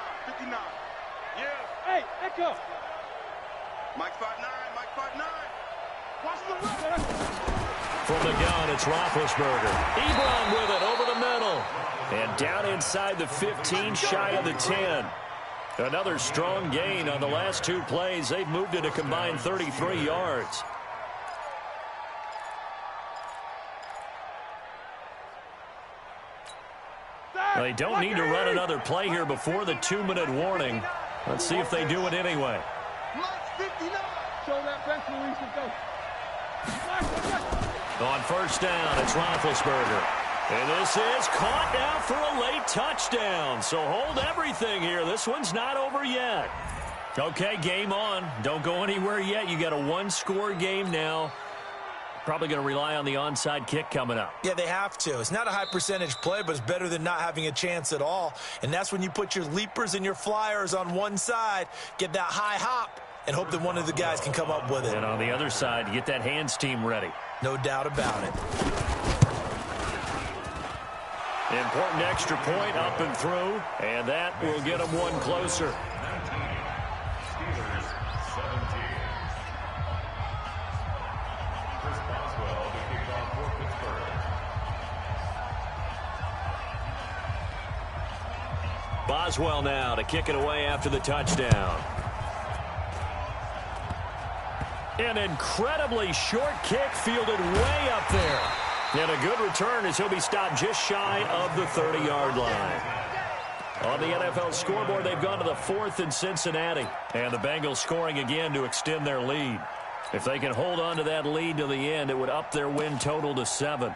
Yeah. Hey, echo. Mike 5'9", Mike 5'9". Watch the run. From the gun, it's Roethlisberger. Ebron with it over the middle. And down inside the 15, shy of the 10. Another strong gain on the last 2 plays. They've moved it a combined 33 yards. They don't need to run another play here before the 2-minute warning. Let's see if they do it anyway. Show that bench release and go. On 1st down, it's Roethlisberger. And this is caught now for a late touchdown. So hold everything here. This one's not over yet. Okay, game on. Don't go anywhere yet. You got a 1-score game now. Probably going to rely on the onside kick coming up. Yeah, they have to. It's not a high percentage play, but it's better than not having a chance at all. And that's when you put your leapers and your flyers on one side, get that high hop, and hope that one of the guys can come up with it. And on the other side, get that hands team ready. No doubt about it. Important extra point up and through, and that will get them one closer. 19. Steelers 17. Chris Boswell to kick off for Pittsburgh. Boswell now to kick it away after the touchdown. An incredibly short kick fielded way up there. And a good return as he'll be stopped just shy of the 30-yard line. On the NFL scoreboard, they've gone to the 4th in Cincinnati. And the Bengals scoring again to extend their lead. If they can hold on to that lead to the end, it would up their win total to 7.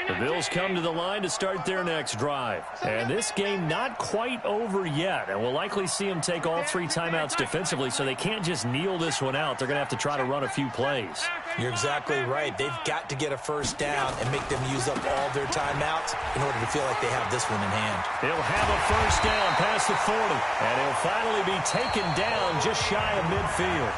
The Bills come to the line to start their next drive. And this game not quite over yet. And we'll likely see them take all 3 timeouts defensively, so they can't just kneel this one out. They're going to have to try to run a few plays. You're exactly right. They've got to get a first down and make them use up all their timeouts in order to feel like they have this one in hand. He'll have a first down past the 40. And he'll finally be taken down just shy of midfield.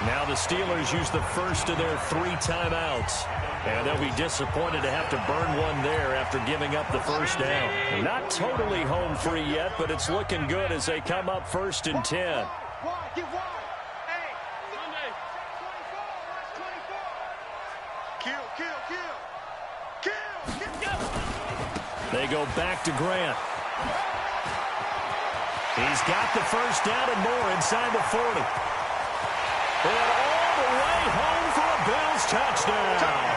Now the Steelers use the first of their 3 timeouts. And they'll be disappointed to have to burn one there after giving up the first down. Not totally home free yet, but it's looking good as they come up 1st and 10. They go back to Grant. He's got the first down and more inside the 40. And all the way home for a Bills touchdown.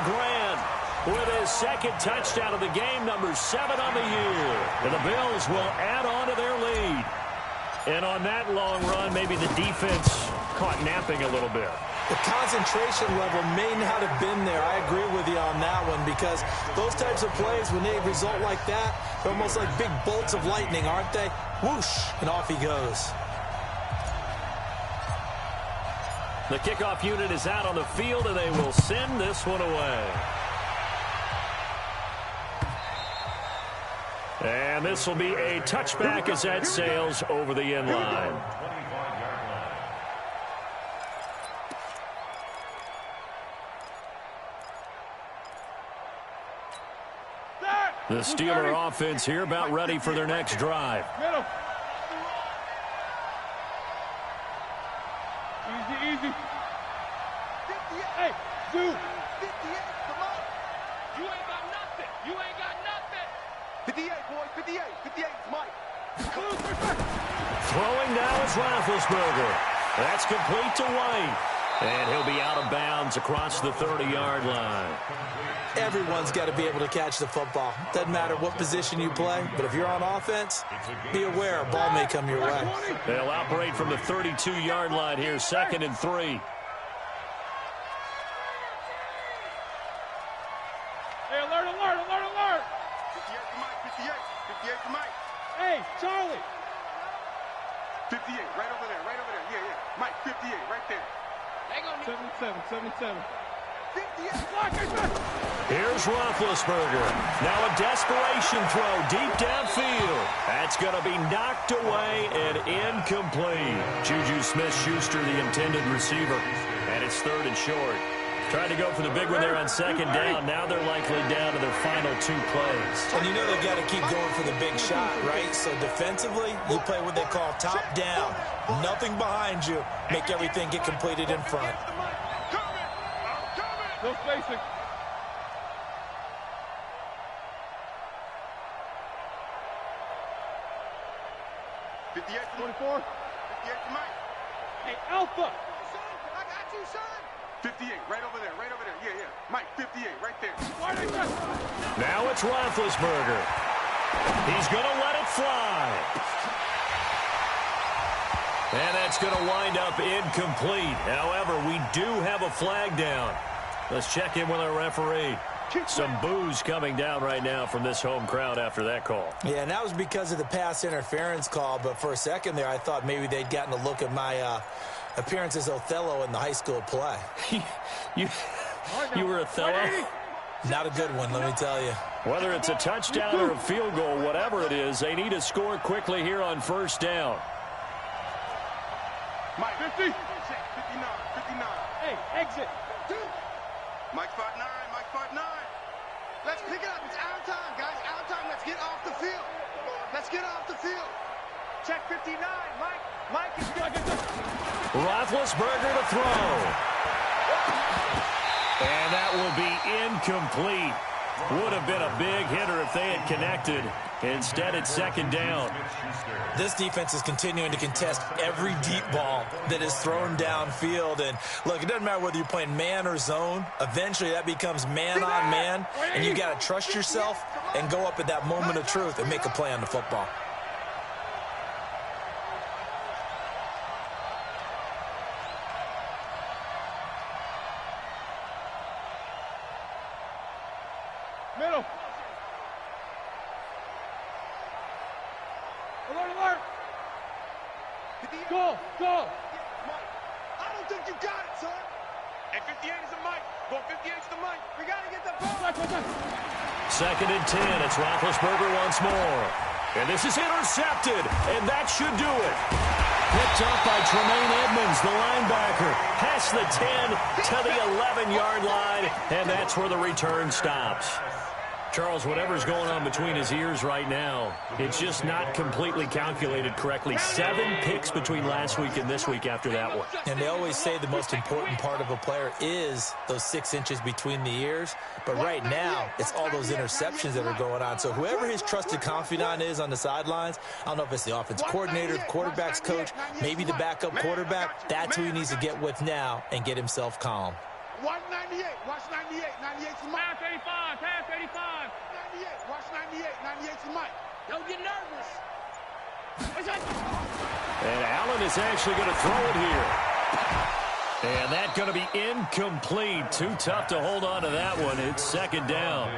Grant with his 2nd touchdown of the game, number 7 on the year. And the Bills will add on to their lead. And on that long run, maybe the defense caught napping a little bit. The concentration level may not have been there. I agree with you on that one, because those types of plays, when they result like that, they're almost like big bolts of lightning, aren't they? Whoosh, and off he goes. The kickoff unit is out on the field, and they will send this one away. And this will be a touchback as that sails over the end line. The Steeler offense here about ready for their next drive. Easy. Hey, dude. 58, come on. You ain't got nothing. 58, boys, 58. 58 is Mike. Throwing now is Roethlisberger. That's complete to White. And he'll be out of bounds across the 30-yard line. Everyone's got to be able to catch the football. Doesn't matter what position you play, but if you're on offense, be aware a ball may come your way. They'll operate from the 32-yard line here, 2nd and 3. Hey, alert. 58 to Mike, 58 to Mike. Hey, Charlie. 58, right over there. Yeah. Mike, 58, right there. 77. 58. Here's Roethlisberger. Now a desperation throw deep downfield. That's going to be knocked away and incomplete. Juju Smith-Schuster, the intended receiver. And it's 3rd and short. Tried to go for the big one there on 2nd down. Now they're likely down to their final 2 plays. And you know they've got to keep going for the big shot, right? So defensively, you play what they call top down. Nothing behind you. Make everything get completed in front. No spacing. $58 to 24. 58 to Mike. Hey, Alpha. I got you, son. 58, right over there. Yeah. Mike, 58, right there. Now it's Roethlisberger. He's going to let it fly. And that's going to wind up incomplete. However, we do have a flag down. Let's check in with our referee. Some boos coming down right now from this home crowd after that call. Yeah, and that was because of the pass interference call. But for a second there, I thought maybe they'd gotten a look at my appearance as Othello in the high school play. You were Othello? Not a good one, let me tell you. Whether it's a touchdown or a field goal, whatever it is, they need to score quickly here on 1st down. Mike, 50. 59. Hey, exit. Mike 5'9", Mike 5'9". Let's pick it up. It's our time, guys. Our time. Let's get off the field. Let's get off the field. Check 59, Mike. Mike is good. Roethlisberger to throw. And that will be incomplete. Would have been a big hitter if they had connected. Instead, it's second down. This defense is continuing to contest every deep ball that is thrown downfield. And, look, it doesn't matter whether you're playing man or zone. Eventually, that becomes man on man. And you got to trust yourself and go up at that moment of truth and make a play on the football. Middle. Alert, alert. Go. I don't think you got it, son. And 58 is the mic. Go 58 is the mic. We got to get the ball. Second and 10. It's Roethlisberger once more. And this is intercepted. And that should do it. Picked up by Tremaine Edmonds, the linebacker. Past the 10 to the 11-yard line. And that's where the return stops. Charles, whatever's going on between his ears right now, it's just not completely calculated correctly. 7 picks between last week and this week after that one. And they always say the most important part of a player is those 6 inches between the ears. But right now, it's all those interceptions that are going on. So whoever his trusted confidant is on the sidelines, I don't know if it's the offense coordinator, the quarterback's coach, maybe the backup quarterback, that's who he needs to get with now and get himself calm. Watch 98. Watch 98. 98's the mic. Pass 85. Pass 85. 98. Watch 98. 98's the mic. Don't get nervous. And Allen is actually going to throw it here. And that's going to be incomplete. Too tough to hold on to that one. It's second down.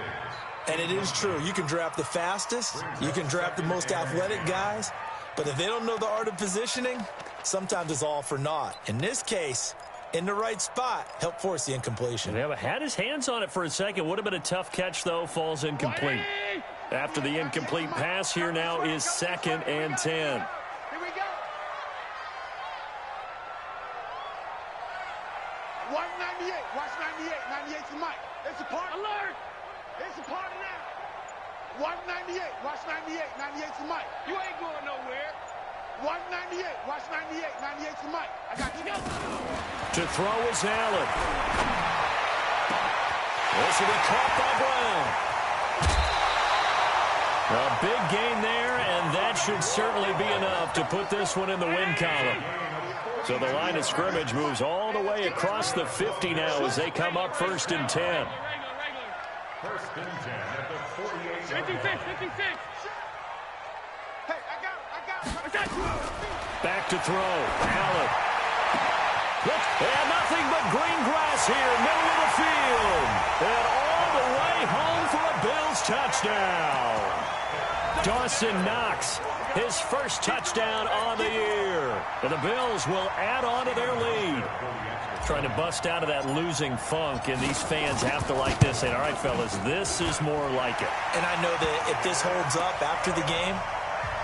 And it is true. You can draft the fastest. You can draft the most athletic guys. But if they don't know the art of positioning, sometimes it's all for naught. In this case, in the right spot, help force the incompletion. Yeah, had his hands on it for a second. Would have been a tough catch, though. Falls incomplete. After the incomplete pass, here now is second and 10. Here we go. 198. Watch 98. 98's the mic. It's a part. Alert. It's a party now. 198. Watch 98. 98's the mic. You ain't going nowhere. 198. Watch 98. 98's the mic. I got you. To throw is Allen. This will be caught by Brown. A big gain there, and that should certainly be enough to put this one in the win column. So the line of scrimmage moves all the way across the 50 now as they come up first and 10. First and 10 at the 48. 56. Hey, I got you. Back to throw. Allen. And nothing but green grass here, middle of the field. And all the way home for a Bills touchdown. Dawson Knox, his first touchdown on the year. And the Bills will add on to their lead. Trying to bust out of that losing funk, and these fans have to like this. And all right, fellas, this is more like it. And I know that if this holds up after the game,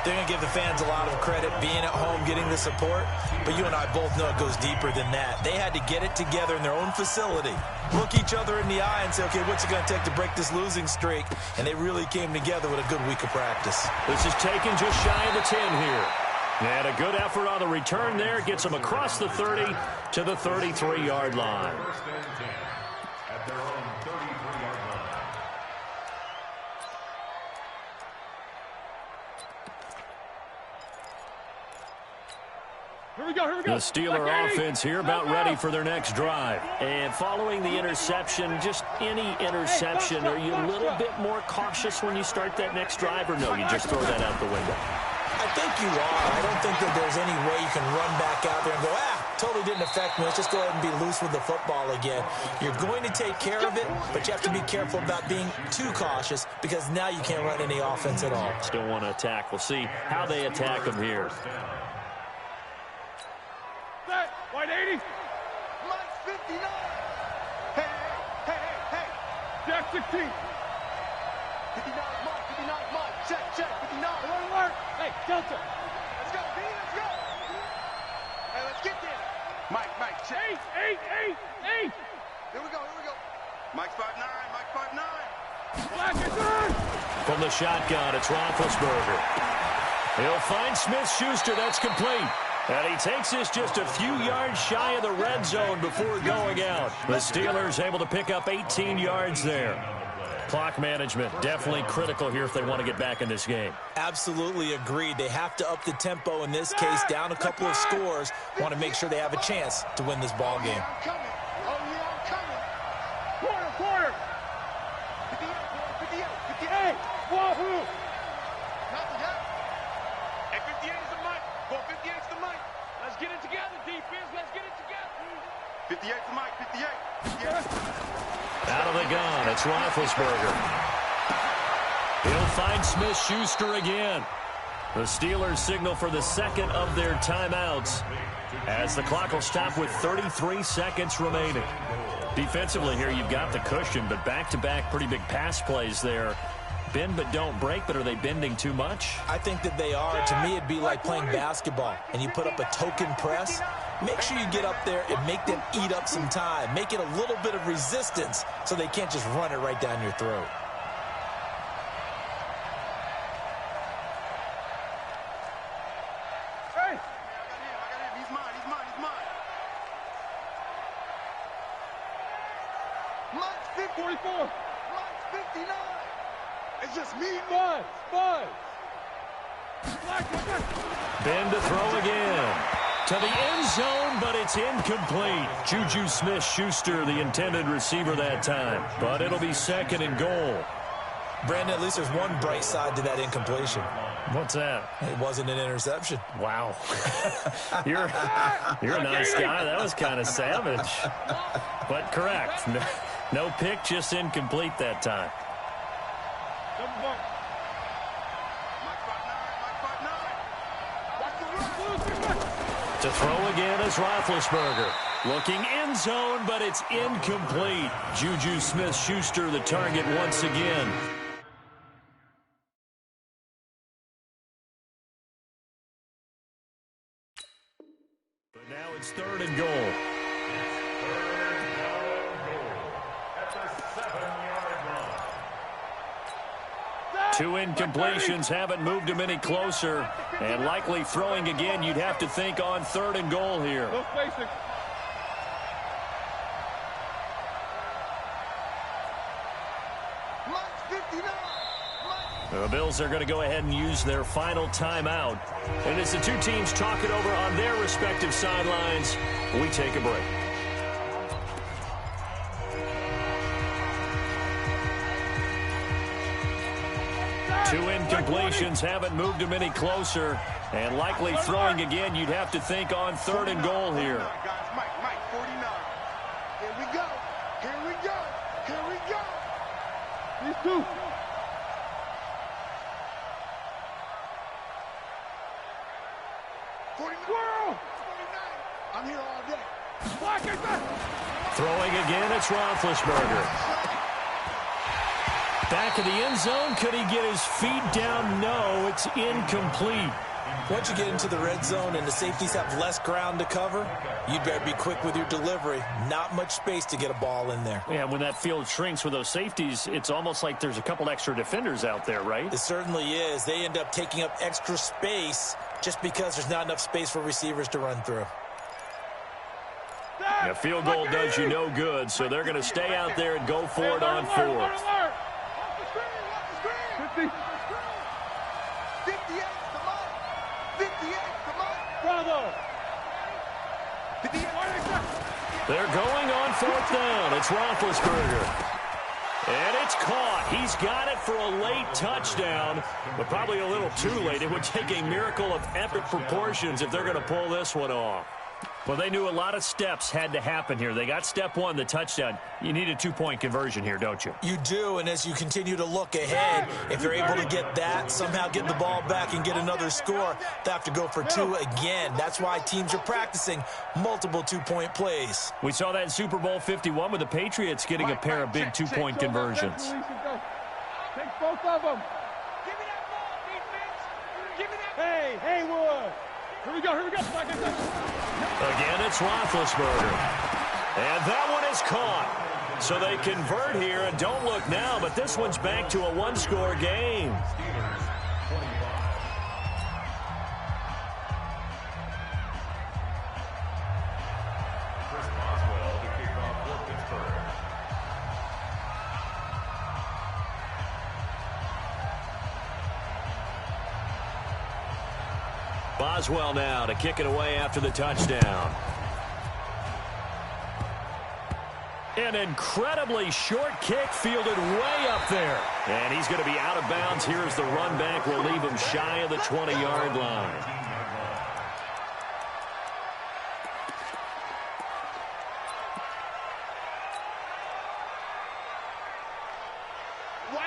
they're going to give the fans a lot of credit being at home, getting the support. But you and I both know it goes deeper than that. They had to get it together in their own facility, look each other in the eye and say, okay, what's it going to take to break this losing streak? And they really came together with a good week of practice. This is taken just shy of the 10 here. And a good effort on the return there. Gets them across the 30 to the 33-yard line. First and 10 at their own 33-yard line. The Steeler offense here about ready for their next drive. And following the interception, just any interception, are you a little bit more cautious when you start that next drive, or no, you just throw that out the window? I think you are. I don't think that there's any way you can run back out there and go, totally didn't affect me. Let's just go ahead and be loose with the football again. You're going to take care of it, but you have to be careful about being too cautious because now you can't run any offense at all. Still want to attack. We'll see how they attack them here. White 80. Mike 59. Hey. Jack 16. 59 Mike. 59 Mike. Check. 59. Alert. Hey, Delta. Let's go, B. Let's go. Hey, let's get there. Mike, check. 8. Here we go. Mike's 5'9", Mike's 5'9". From the shotgun, it's Roethlisberger. He'll find Smith-Schuster. That's complete. And he takes this just a few yards shy of the red zone before going out. The Steelers able to pick up 18 yards there. Clock management definitely critical here if they want to get back in this game. Absolutely agreed. They have to up the tempo in this case, down a couple of scores. Want to make sure they have a chance to win this ball game. Quarter. 58. Wahoo. Not yet. Hey, 58 is the mic. Go 58 is the mic. Let's get it together, defense. Let's get it together. 58 is the mic. 58. Out of the gun, it's Roethlisberger. He'll find Smith-Schuster again. The Steelers signal for the second of their timeouts as the clock will stop with 33 seconds remaining. Defensively here, you've got the cushion, but back-to-back pretty big pass plays there. Bend but don't break, but are they bending too much? I think that they are. To me, it'd be like playing basketball, and you put up a token press. Make sure you get up there and make them eat up some time. Make it a little bit of resistance so they can't just run it right down your throat. Hey! I got him. He's mine. Mike's 44. Mike's 59. It's just me. Five. Bend to throw again. To the end zone, but it's incomplete. Juju Smith-Schuster, the intended receiver that time. But it'll be second and goal. Brandon, at least there's one bright side to that incompletion. What's that? It wasn't an interception. Wow. You're a nice guy. That was kind of savage. But correct. No pick, just incomplete that time. To throw again is Roethlisberger. Looking end zone, but it's incomplete. Juju Smith-Schuster the target once again. But now it's third and goal. Two incompletions haven't moved him any closer. And likely throwing again, you'd have to think on third and goal here. The Bills are going to go ahead and use their final timeout. And as the two teams talk it over on their respective sidelines, we take a break. Two incompletions haven't moved him any closer. And likely throwing again, you'd have to think on third and goal here. Mike, 49. Here we go. These two. I'm here all day. Throwing again, it's Roethlisberger. Back of the end zone. Could he get his feet down? No, it's incomplete. Once you get into the red zone and the safeties have less ground to cover, you better be quick with your delivery. Not much space to get a ball in there. Yeah, when that field shrinks with those safeties, it's almost like there's a couple extra defenders out there, right? It certainly is. They end up taking up extra space just because there's not enough space for receivers to run through. A field goal does you no good, so they're going to stay out there and go for it on fourth. 50. 58 Bravo. They're going on fourth down. It's Roethlisberger. And it's caught. He's got it for a late touchdown, but probably a little too late. It would take a miracle of epic proportions if they're going to pull this one off. Well, they knew a lot of steps had to happen here. They got step one, the touchdown. You need a two-point conversion here, don't you? You do, and as you continue to look ahead, if you're able to get that, somehow get the ball back and get another score, they have to go for two again. That's why teams are practicing multiple two-point plays. We saw that in Super Bowl 51 with the Patriots getting a pair of big two-point conversions. Take both of them. Give me that ball, defense. Give me that. Hey, Haywood. Here we go. Again, it's Roethlisberger. And that one is caught. So they convert here, and don't look now, but this one's back to a one-score game. Steelers 25. Chris Boswell to kick off for Pittsburgh. Boswell now to kick it away after the touchdown. An incredibly short kick fielded way up there. And he's going to be out of bounds here as the run back will leave him shy of the 20-yard line.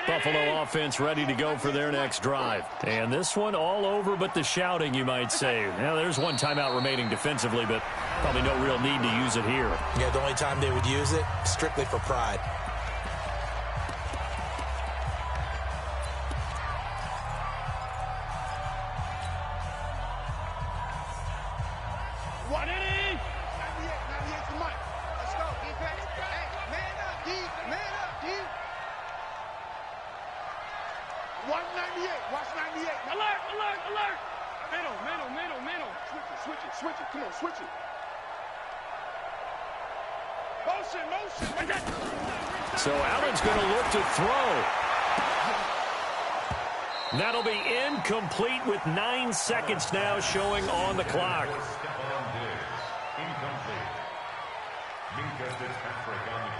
Buffalo offense ready to go for their next drive. And this one all over but the shouting, you might say. Now, there's one timeout remaining defensively, but probably no real need to use it here. Yeah, the only time they would use it, strictly for pride. What it is? 98 to Mike. Let's go, defense. Hey, man up, D. Man up, D. 198. Watch 98. Alert, alert, alert. Middle. Switch it. Come on, switch it. Motion. So Allen's going to look to throw. That'll be incomplete with 9 seconds now showing on the clock.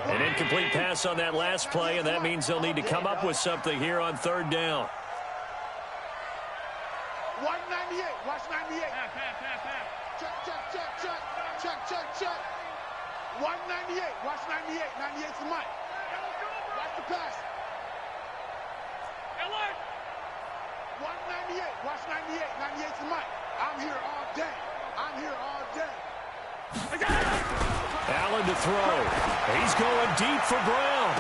An incomplete pass on that last play, and that means they'll need to come up with something here on third down. 198. Watch 98. Check. 198. Watch 98. 98 to Mike. Watch the pass. Alert. 198. Watch 98. 98 to Mike. I'm here all day. Allen to throw. He's going deep for Brown.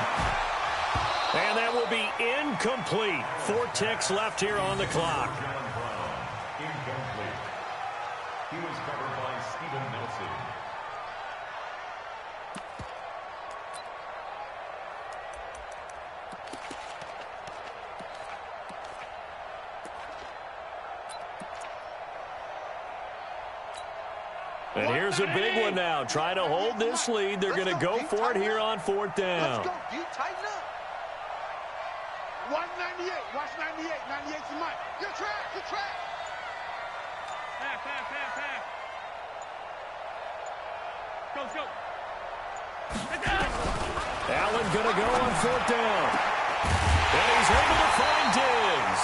And that will be incomplete. 4 ticks left here on the clock. Incomplete. He was covered by Steven Nelson. And here's a big one now. Trying to hold this lead. They're going to go for it here on fourth down. Let's go. You tighten up. 198. Watch 98. 98 to Mike. Good track. Pass. Go. Allen going to go on fourth down. And he's able to find Diggs.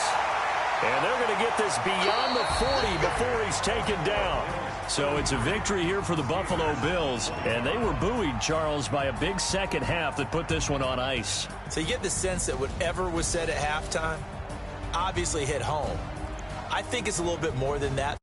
And they're going to get this beyond the 40 before he's taken down. So it's a victory here for the Buffalo Bills. And they were buoyed, Charles, by a big second half that put this one on ice. So you get the sense that whatever was said at halftime obviously hit home. I think it's a little bit more than that.